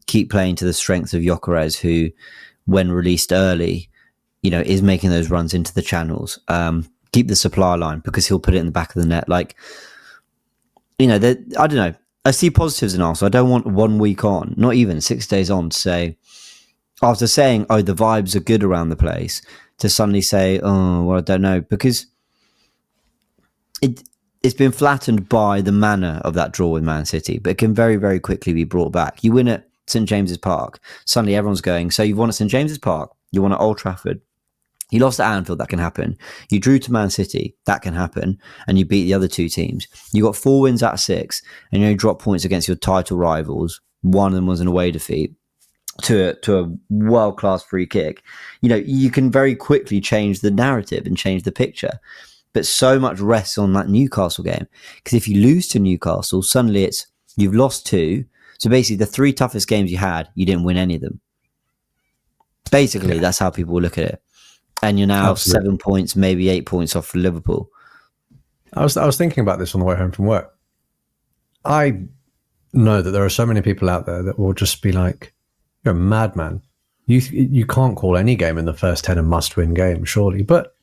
Keep playing to the strengths of Gyokeres, who, when released early, is making those runs into the channels. Keep the supply line because he'll put it in the back of the net. I don't know. I see positives in Arsenal. I don't want 1 week on, not even 6 days on, to say, after saying, the vibes are good around the place, to suddenly say, I don't know, because it's been flattened by the manner of that draw with Man City, but it can very, very quickly be brought back. You win at St James's Park, suddenly everyone's going, so you've won at St James's Park, you won at Old Trafford, you lost at Anfield, that can happen. You drew to Man City, that can happen, and you beat the other two teams. You got 4 wins out of 6, and you only dropped points against your title rivals. One of them was an away defeat to a world-class free kick. You can very quickly change the narrative and change the picture. But so much rests on that Newcastle game. Because if you lose to Newcastle, suddenly you've lost 2. So basically the 3 toughest games you had, you didn't win any of them. Basically, that's how people look at it. And you're now Absolutely. 7 points, maybe 8 points off Liverpool. I was thinking about this on the way home from work. I know that there are so many people out there that will just be like, "You're a madman. You can't call any game in the first 10 a must-win game, surely." But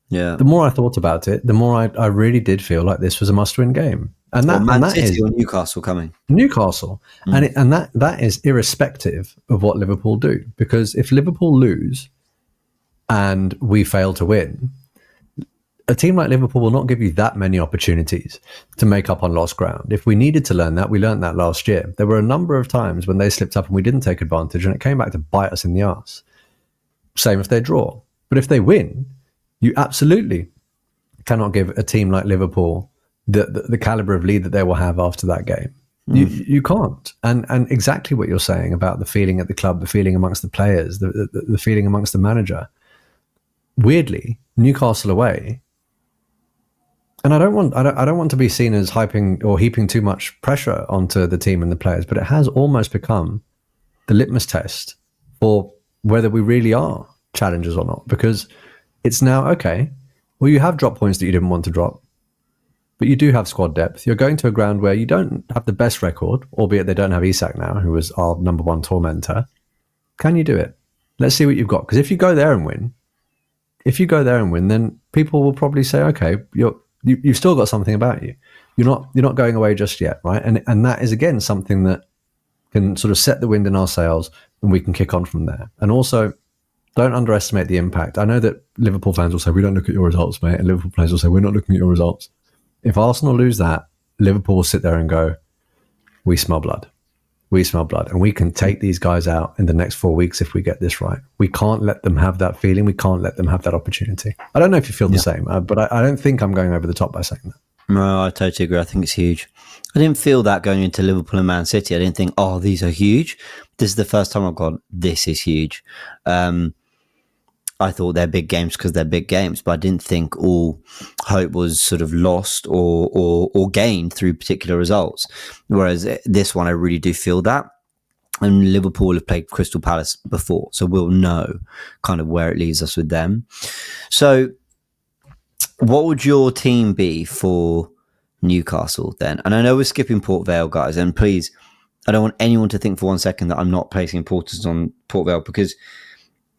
Yeah. the more I thought about it, the more I really did feel like this was a must-win game, and Well, Man that City is or Newcastle coming. Newcastle, and that is irrespective of what Liverpool do, because if Liverpool lose and we fail to win, a team like Liverpool will not give you that many opportunities to make up on lost ground. If we needed to learn that, we learned that last year. There were a number of times when they slipped up and we didn't take advantage, and it came back to bite us in the arse. Same if they draw. But if they win, you absolutely cannot give a team like Liverpool the caliber of lead that they will have after that game. You can't. And exactly what you're saying about the feeling at the club, the feeling amongst the players, the feeling amongst the manager. Weirdly, Newcastle away. And I don't want to be seen as hyping or heaping too much pressure onto the team and the players, but it has almost become the litmus test for whether we really are challengers or not. Because it's now, okay, well, you have dropped points that you didn't want to drop, but you do have squad depth. You're going to a ground where you don't have the best record, albeit they don't have Isak now, who was our number one tormentor. Can you do it? Let's see what you've got. Because if you go there and win, then people will probably say, okay, you've still got something about you. You're not going away just yet, right? And that is again something that can sort of set the wind in our sails, and we can kick on from there. And also, don't underestimate the impact. I know that Liverpool fans will say, "We don't look at your results, mate," and Liverpool players will say, "We're not looking at your results." If Arsenal lose that, Liverpool will sit there and go, "We smell blood. We smell blood," and we can take these guys out in the next 4 weeks if we get this right. We can't let them have that feeling. We can't let them have that opportunity. I don't know if you feel the same, but I don't think I'm going over the top by saying that. No, I totally agree. I think it's huge. I didn't feel that going into Liverpool and Man City. I didn't think, oh, these are huge. This is the first time I've gone, this is huge. I thought they're big games because they're big games, but I didn't think all hope was sort of lost or gained through particular results. Whereas this one, I really do feel that. And Liverpool have played Crystal Palace before, so we'll know kind of where it leaves us with them. So what would your team be for Newcastle then? And I know we're skipping Port Vale, guys, and please, I don't want anyone to think for 1 second that I'm not placing importance on Port Vale, because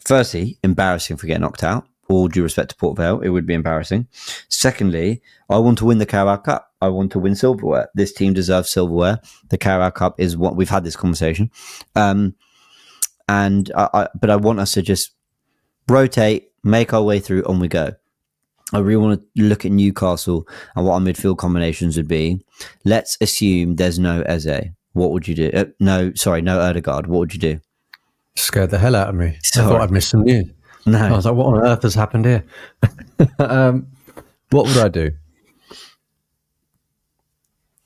firstly, embarrassing for getting knocked out. All due respect to Port Vale, it would be embarrassing. Secondly, I want to win the Carabao Cup. I want to win silverware. This team deserves silverware. The Carabao Cup is what we've had this conversation. But I want us to just rotate, make our way through, on we go. I really want to look at Newcastle and what our midfield combinations would be. Let's assume there's no Eze. What would you do? No Odegaard. What would you do? Scared the hell out of me. Sorry. I thought I'd missed some news. No. I was like, what on earth has happened here? What would I do?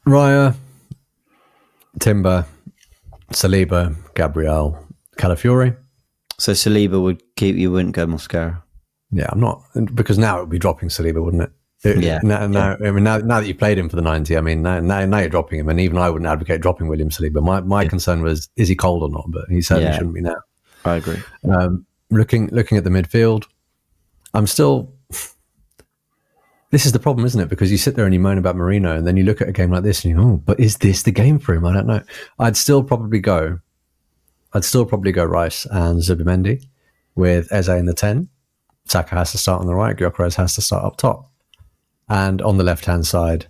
Raya, Timber, Saliba, Gabriel, Calafiori. So Saliba would keep, you wouldn't go Mascara. Yeah, I'm not, because now it would be dropping Saliba, wouldn't it? Yeah. Now that you've played him for the 90, I mean, now you're dropping him, and even I wouldn't advocate dropping William Saliba. My concern was, is he cold or not? But he certainly shouldn't be now. I agree. Looking at the midfield, I'm still. This is the problem, isn't it? Because you sit there and you moan about Marino, and then you look at a game like this and you go, "Oh, but is this the game for him?" I don't know. I'd still probably go Rice and Zubimendi with Eze in the 10. Saka has to start on the right. Gyokeres has to start up top. And on the left-hand side,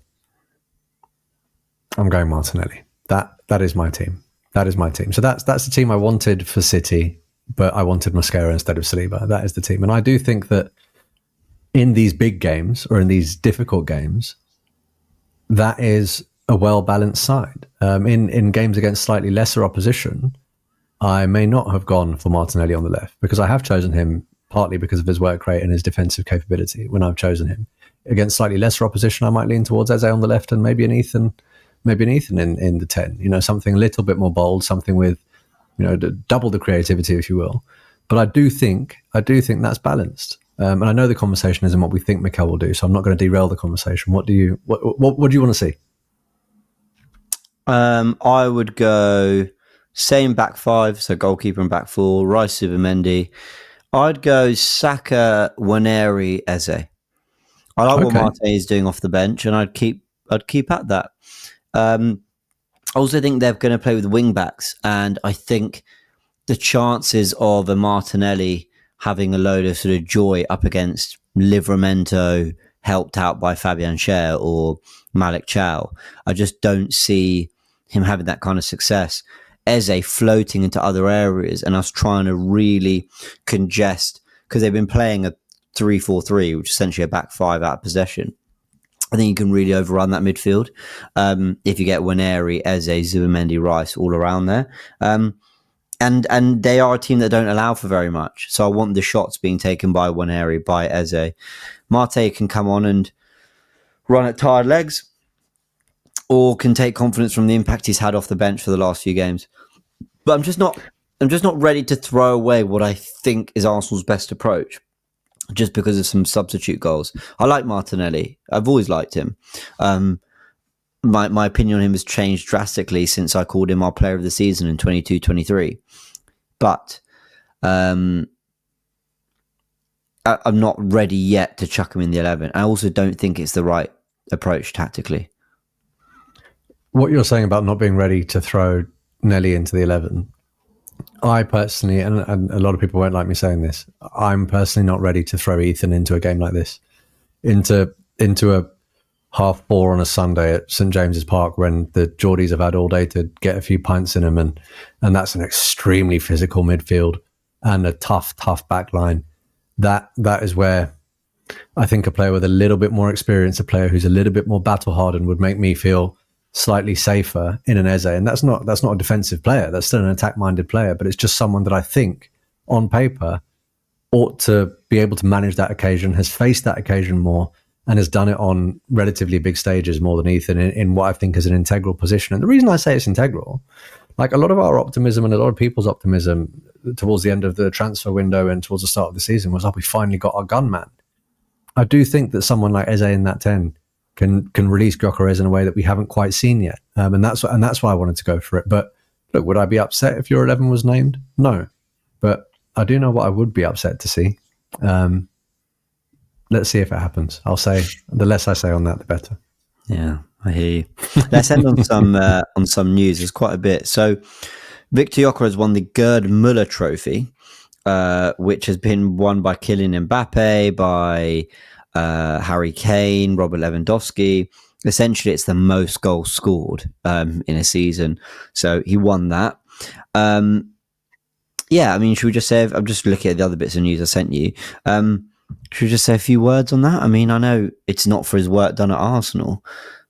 I'm going Martinelli. That is my team. That is my team. So that's the team I wanted for City, but I wanted Mosquera instead of Saliba. That is the team. And I do think that in these big games, or in these difficult games, that is a well-balanced side. In games against slightly lesser opposition, I may not have gone for Martinelli on the left, because I have chosen him partly because of his work rate and his defensive capability when I've chosen him. Against slightly lesser opposition, I might lean towards Eze on the left and maybe an Ethan in the 10. You know, something a little bit more bold, something with, double the creativity, if you will. But I do think that's balanced. And I know the conversation isn't what we think Mikel will do, so I'm not going to derail the conversation. What do you want to see? I would go Same back five, so goalkeeper and back four, Rice, Zubimendi. I'd go Saka, Waneri, Eze. I like what Okay. Marte is doing off the bench, and I'd keep at that. I also think they're going to play with wing backs, and I think the chances of a Martinelli having a load of sort of joy up against Livramento, helped out by Fabian Schär or Malik Chow, I just don't see him having that kind of success. Eze floating into other areas and us trying to really congest, because they've been playing a 3-4-3, which is essentially a back five out of possession. I think you can really overrun that midfield if you get Waneri, Eze, Zubimendi, Rice all around there. And they are a team that don't allow for very much. So I want the shots being taken by Waneri, by Eze. Marte can come on and run at tired legs, or can take confidence from the impact he's had off the bench for the last few games. But I'm just not ready to throw away what I think is Arsenal's best approach just because of some substitute goals. I like Martinelli. I've always liked him. My opinion on him has changed drastically since I called him our player of the season in 22-23. But I'm not ready yet to chuck him in the 11. I also don't think it's the right approach tactically. What you're saying about not being ready to throw Nelly into the 11, I personally, and a lot of people won't like me saying this, I'm personally not ready to throw Ethan into a game like this, into a 4:30 on a Sunday at St James's Park when the Geordies have had all day to get a few pints in them, and that's an extremely physical midfield and a tough back line. That is where I think a player with a little bit more experience, a player who's a little bit more battle hardened, would make me feel slightly safer in an Eze. And that's not a defensive player. That's still an attack-minded player, but it's just someone that I think on paper ought to be able to manage that occasion, has faced that occasion more, and has done it on relatively big stages more than Ethan in what I think is an integral position. And the reason I say it's integral, like a lot of our optimism and a lot of people's optimism towards the end of the transfer window and towards the start of the season was, we finally got our gunman. I do think that someone like Eze in that 10 can release Gyokeres in a way that we haven't quite seen yet. And that's why I wanted to go for it. But look, would I be upset if your 11 was named? No. But I do know what I would be upset to see. Let's see if it happens. I'll say, the less I say on that, the better. Yeah, I hear you. Let's end on some news. There's quite a bit. So Victor Gyokeres won the Gerd Muller Trophy, which has been won by Kylian Mbappe, by Harry Kane, Robert Lewandowski. Essentially, it's the most goals scored in a season. So he won that. Yeah, I mean, should we just say, I'm just looking at the other bits of news I sent you. Should we just say a few words on that? I mean, I know it's not for his work done at Arsenal,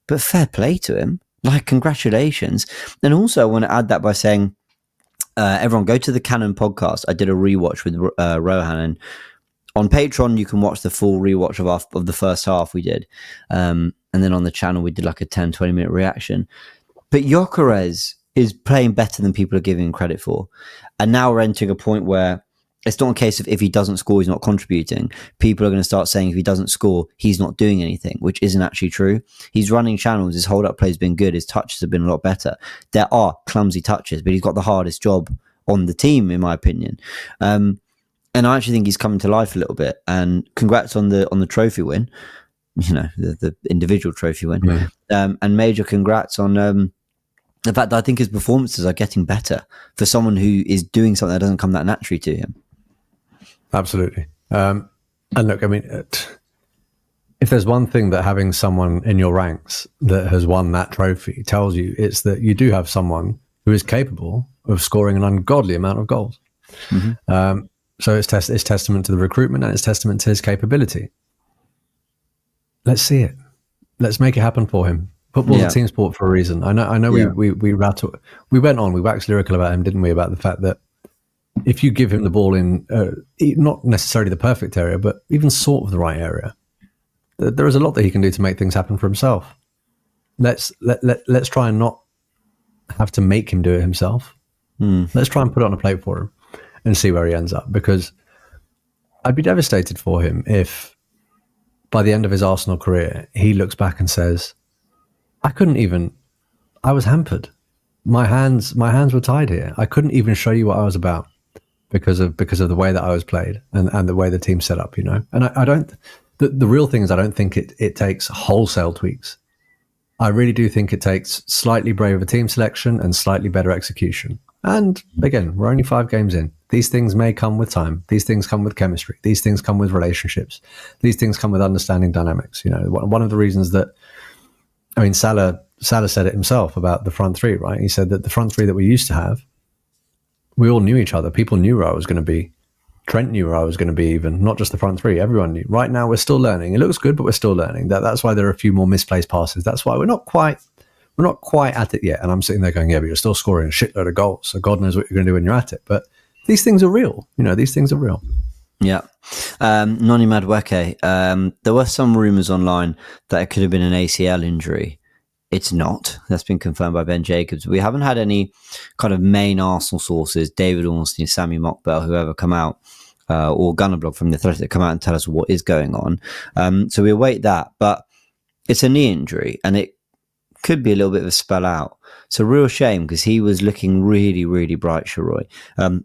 but fair play to him. Like, congratulations. And also, I want to add that by saying, everyone go to the Canon podcast. I did a rewatch with Rohan, and on Patreon, you can watch the full rewatch of the first half we did. And then on the channel, we did like a 10, 20-minute reaction. But Gyokeres is playing better than people are giving him credit for. And now we're entering a point where it's not a case of if he doesn't score, he's not contributing. People are going to start saying if he doesn't score, he's not doing anything, which isn't actually true. He's running channels. His hold-up play has been good. His touches have been a lot better. There are clumsy touches, but he's got the hardest job on the team, in my opinion. And I actually think he's coming to life a little bit. And congrats on the trophy win, the individual trophy win. Yeah. And major congrats on the fact that I think his performances are getting better for someone who is doing something that doesn't come that naturally to him. Absolutely. And look, I mean, if there's one thing that having someone in your ranks that has won that trophy tells you, it's that you do have someone who is capable of scoring an ungodly amount of goals. Mm-hmm. So it's testament to the recruitment, and it's testament to his capability. Let's see it. Let's make it happen for him. Football's a team sport for a reason. I know. We went on. We waxed lyrical about him, didn't we? About the fact that if you give him the ball in not necessarily the perfect area, but even sort of the right area, there is a lot that he can do to make things happen for himself. Let's try and not have to make him do it himself. Let's try and put it on a plate for him and see where he ends up, because I'd be devastated for him if by the end of his Arsenal career he looks back and says, I was hampered. my hands were tied here. I couldn't even show you what I was about because of the way that I was played and the way the team set up, you know. And I don't. The real thing is, I don't think it takes wholesale tweaks. I really do think it takes slightly braver team selection and slightly better execution. And again, we're only 5 games in. These things may come with time. These things come with chemistry. These things come with relationships. These things come with understanding dynamics. You know, one of the reasons that, I mean, Salah said it himself about the front three, right? He said that the front three that we used to have, we all knew each other. People knew where I was going to be. Trent knew where I was going to be, even not just the front three. Everyone knew. Right now, we're still learning. It looks good, but we're still learning. That's why there are a few more misplaced passes. That's why we're not quite at it yet. And I'm sitting there going, yeah, but you're still scoring a shitload of goals. So God knows what you're going to do when you're at it. But these things are real. You know, these things are real. Yeah. Noni Madueke. There were some rumours online that it could have been an ACL injury. It's not. That's been confirmed by Ben Jacobs. We haven't had any kind of main Arsenal sources, David Ornstein, Sammy Mockbell, whoever come out, or Gunnerblog from the Athletic come out and tell us what is going on. So we await that. But it's a knee injury, and it could be a little bit of a spell out. It's a real shame because he was looking really, really bright, Sheroy.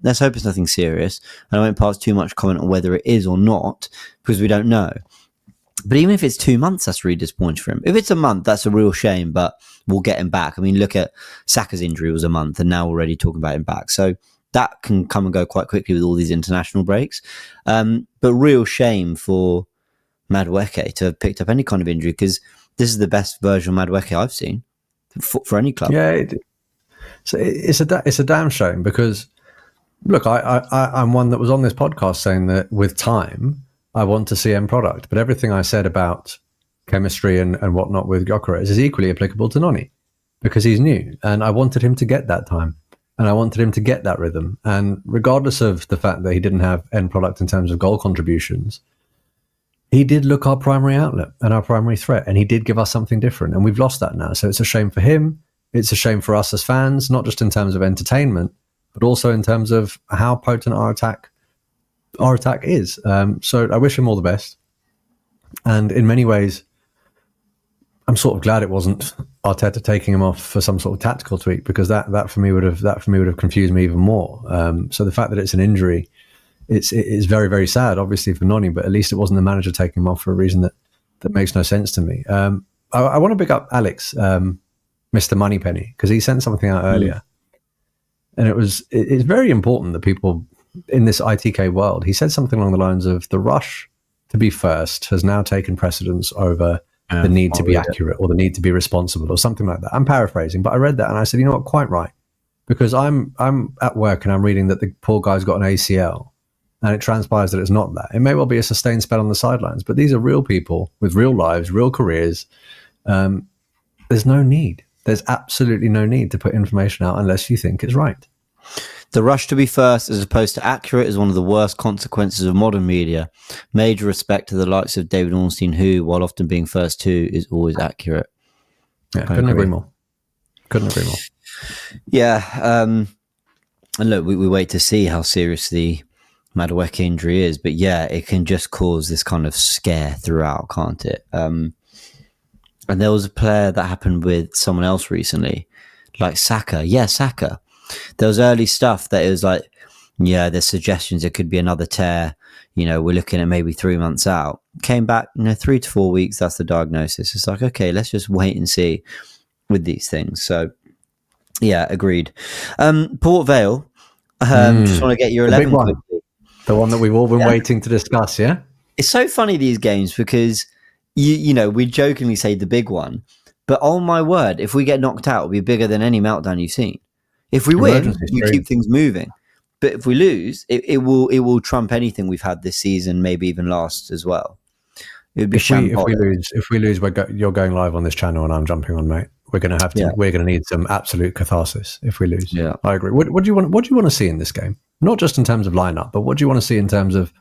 Let's hope it's nothing serious. And I won't pass too much comment on whether it is or not because we don't know. But even if it's 2 months, that's really disappointing for him. If it's a month, that's a real shame, but we'll get him back. I mean, look at Saka's injury was a month, and now we're already talking about him back. So that can come and go quite quickly with all these international breaks. But real shame for Madueke to have picked up any kind of injury because this is the best version of Madueke I've seen for any club. Yeah, it's a damn shame because, look, I'm one that was on this podcast saying that with time, I want to see end product. But everything I said about chemistry and whatnot with Gyokeres is equally applicable to Noni because he's new. And I wanted him to get that time. And I wanted him to get that rhythm. And regardless of the fact that he didn't have end product in terms of goal contributions, he did look our primary outlet and our primary threat. And he did give us something different. And we've lost that now. So it's a shame for him. It's a shame for us as fans, not just in terms of entertainment, but also in terms of how potent our attack is. So I wish him all the best. And in many ways, I'm sort of glad it wasn't Arteta taking him off for some sort of tactical tweak because that for me would have confused me even more. So the fact that it's an injury, it's very, very sad, obviously for Noni, but at least it wasn't the manager taking him off for a reason that makes no sense to me. I want to pick up Alex, Mr. Moneypenny, because he sent something out earlier, and it's very important that people in this ITK world. He said something along the lines of the rush to be first has now taken precedence over the need to be accurate or the need to be responsible or something like that. I'm paraphrasing, but I read that and I said, you know what, quite right. Because I'm at work and I'm reading that the poor guy's got an ACL and it transpires that it's not that. It may well be a sustained spell on the sidelines, but these are real people with real lives, real careers. There's no need. There's absolutely no need to put information out unless you think it's right. The rush to be first as opposed to accurate is one of the worst consequences of modern media. Major respect to the likes of David Ornstein, who, while often being first too, is always accurate. Yeah, couldn't agree more. Yeah. And look, we wait to see how serious the Madueke injury is. But yeah, it can just cause this kind of scare throughout, can't it? And there was a player that happened with someone else recently, like Saka. Yeah, Saka. There was early stuff that it was like, yeah, there's suggestions it could be another tear. You know, we're looking at maybe 3 months out. Came back, 3 to 4 weeks. That's the diagnosis. It's like, okay, let's just wait and see with these things. So, yeah, agreed. Port Vale, just want to get your 11 quickly. The one that we've all been waiting to discuss, yeah? It's so funny, these games, because, you know, we jokingly say the big one. But oh my word, if we get knocked out, it'll be bigger than any meltdown you've seen. If we win, you keep things moving. But if we lose, it will trump anything we've had this season, maybe even last as well. It would be if we lose, you're going live on this channel, and I'm jumping on, mate. We're going to have to. Yeah. We're going to need some absolute catharsis if we lose. Yeah, I agree. What do you want? What do you want to see in this game? Not just in terms of lineup, but what do you want to see in terms of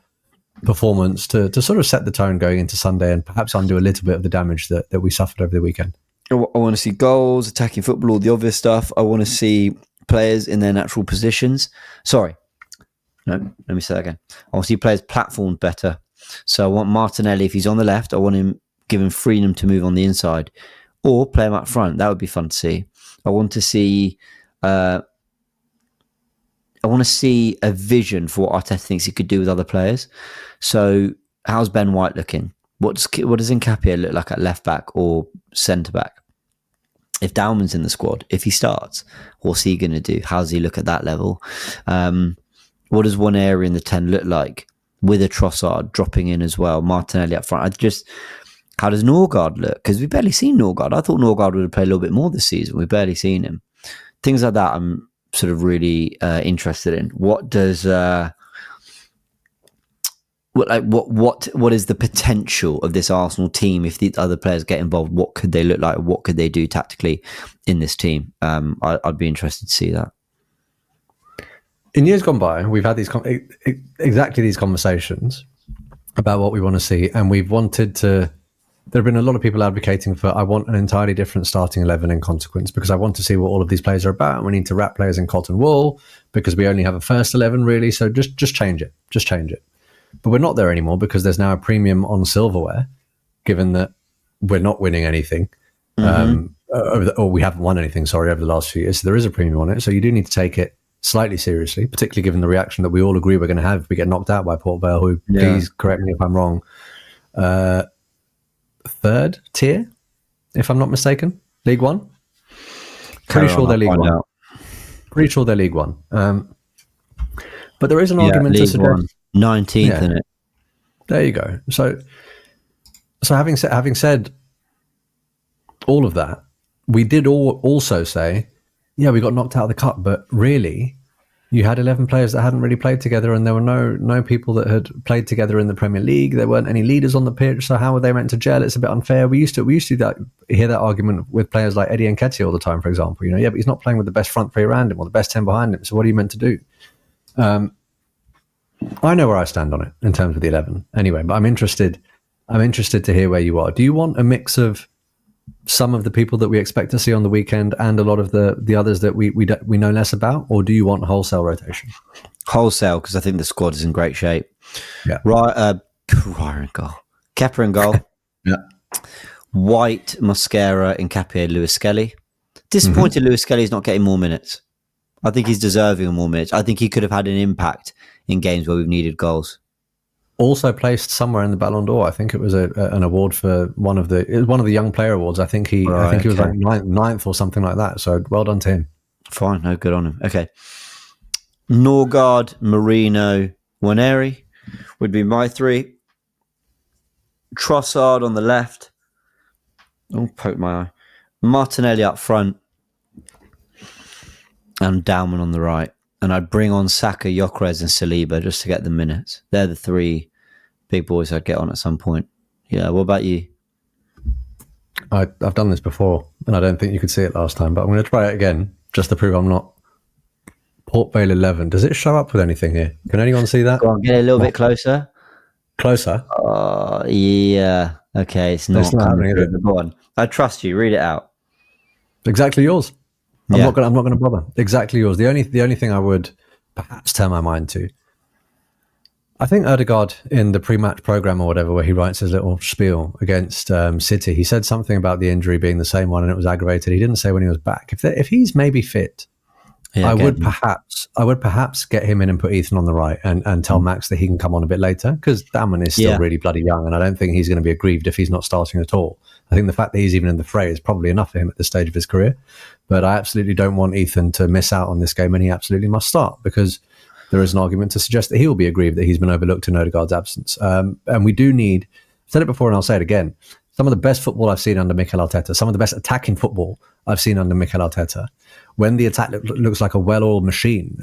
performance to sort of set the tone going into Sunday and perhaps undo a little bit of the damage that we suffered over the weekend? I want to see goals, attacking football, all the obvious stuff. I want to see players in their natural positions. Sorry. No, let me say that again. I want to see players platformed better. So I want Martinelli, if he's on the left, I want him, give him freedom to move on the inside or play him up front. That would be fun to see. I want to see I want to see a vision for what Arteta thinks he could do with other players. So, how's Ben White looking? What does Nketiah look like at left back or centre back? If Dalman's in the squad, if he starts, what's he going to do? How's he look at that level? What does one area in the 10 look like with a Trossard dropping in as well? Martinelli up front. How does Norgard look? Because we've barely seen Norgard. I thought Norgard would have played a little bit more this season. We've barely seen him. Things like that I'm sort of really interested in. What does what is the potential of this Arsenal team if the other players get involved? What could they look like? What could they do tactically in this team? I'd be interested to see that. In years gone by, we've had exactly these conversations about what we want to see, and we've wanted to. There have been a lot of people advocating for, I want an entirely different starting 11 in consequence, because I want to see what all of these players are about. We need to wrap players in cotton wool because we only have a first 11 really. So just change it. Just change it. But we're not there anymore because there's now a premium on silverware, given that we're not winning anything. Or we haven't won anything, over the last few years. So there is a premium on it. So you do need to take it slightly seriously, particularly given the reaction that we all agree we're going to have if we get knocked out by Port Vale, who, please correct me if I'm wrong, third tier, if I'm not mistaken, League One. Pretty sure they're League One. Pretty sure they're League One. But there is an argument to suggest 19th in it. There you go. So having said all of that, we did also say, we got knocked out of the cup, but really, you had 11 players that hadn't really played together, and there were no people that had played together in the Premier League. There weren't any leaders on the pitch, so how were they meant to gel? It's a bit unfair. We used to hear that argument with players like Eddie Nketiah all the time, for example. But he's not playing with the best front three around him or the best 10 behind him. So what are you meant to do? I know where I stand on it in terms of the 11 anyway, but I'm interested to hear where you are. Do you want a mix of some of the people that we expect to see on the weekend and a lot of the others that we know less about, or do you want wholesale rotation? Wholesale, because I think the squad is in great shape. Yeah. Ryan in goal. Kepa in goal. Yeah. White, Mosquera, Nketiah, Lewis Skelly. Disappointed Lewis Skelly's not getting more minutes. I think he's deserving of more minutes. I think he could have had an impact in games where we've needed goals. Also placed somewhere in the Ballon d'Or. I think it was an award for one of the young player awards. I think he was like ninth or something like that. So well done to him. Fine, no, good on him. Okay, Norgard, Marino, Waneri would be my three. Trossard on the left. Oh, poke my eye. Martinelli up front, and Dalman on the right. And I'd bring on Saka, Gyokeres and Saliba just to get the minutes. They're the three big boys I'd get on at some point. Yeah, what about you? I've done this before, and I don't think you could see it last time, but I'm going to try it again, just to prove I'm not. Port Vale 11. Does it show up with anything here? Can anyone see that? Go on, get a little bit closer. Closer? Yeah. Okay, it's not happening, is it? Go on. I trust you. Read it out. Exactly yours. I'm not going to bother. Exactly yours. The only thing I would perhaps turn my mind to, I think Ødegaard in the pre-match program or whatever, where he writes his little spiel against City, he said something about the injury being the same one and it was aggravated. He didn't say when he was back. If he's maybe fit, I would perhaps get him in and put Ethan on the right and tell Max that he can come on a bit later, because Damon is still really bloody young, and I don't think he's going to be aggrieved if he's not starting at all. I think the fact that he's even in the fray is probably enough for him at this stage of his career. But I absolutely don't want Ethan to miss out on this game, and he absolutely must start, because there is an argument to suggest that he will be aggrieved that he's been overlooked in Ødegaard's absence. And we do need, I've said it before and I'll say it again, some of the best football I've seen under Mikel Arteta, some of the best attacking football I've seen under Mikel Arteta, when the attack looks like a well-oiled machine,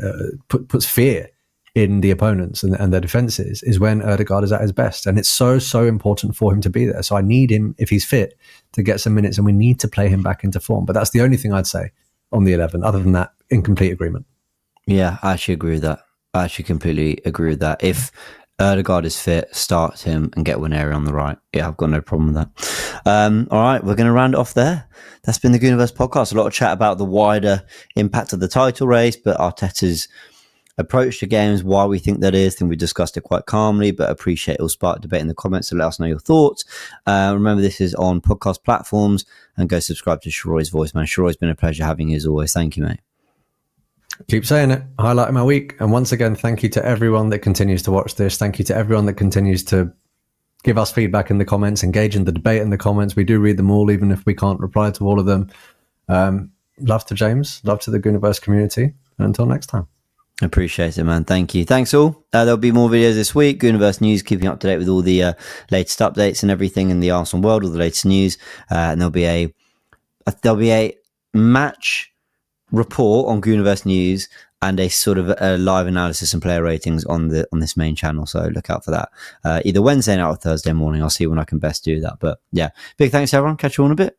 puts fear in the opponents and their defences, is when Ødegaard is at his best. And it's so important for him to be there. So I need him, if he's fit, to get some minutes, and we need to play him back into form. But that's the only thing I'd say on the 11. Other than that, in complete agreement. Yeah, I actually agree with that. I actually completely agree with that. If Ødegaard is fit, start him and get Waneri on the right. Yeah, I've got no problem with that. All right, we're going to round it off there. That's been the Goonerverse podcast. A lot of chat about the wider impact of the title race, but Arteta's approach to games, why we think that is. I think we discussed it quite calmly, but appreciate it will spark debate in the comments, so let us know your thoughts. Remember, this is on podcast platforms, and go subscribe to Sheroy's Voice, man. Sheroy's been a pleasure having you as always. Thank you, mate. Keep saying it. Highlighting my week. And once again, thank you to everyone that continues to watch this. Thank you to everyone that continues to give us feedback in the comments, engage in the debate in the comments. We do read them all, even if we can't reply to all of them. Love to James. Love to the Goonerverse community. And until next time. Appreciate it, man. Thank you. Thanks all. There'll be more videos this week. Goonerverse News, keeping up to date with all the latest updates and everything in the Arsenal world, all the latest news. And there'll be a match report on Goonerverse News and a sort of a live analysis and player ratings on this main channel. So look out for that. Either Wednesday night or Thursday morning. I'll see when I can best do that. But yeah, big thanks to everyone. Catch you all in a bit.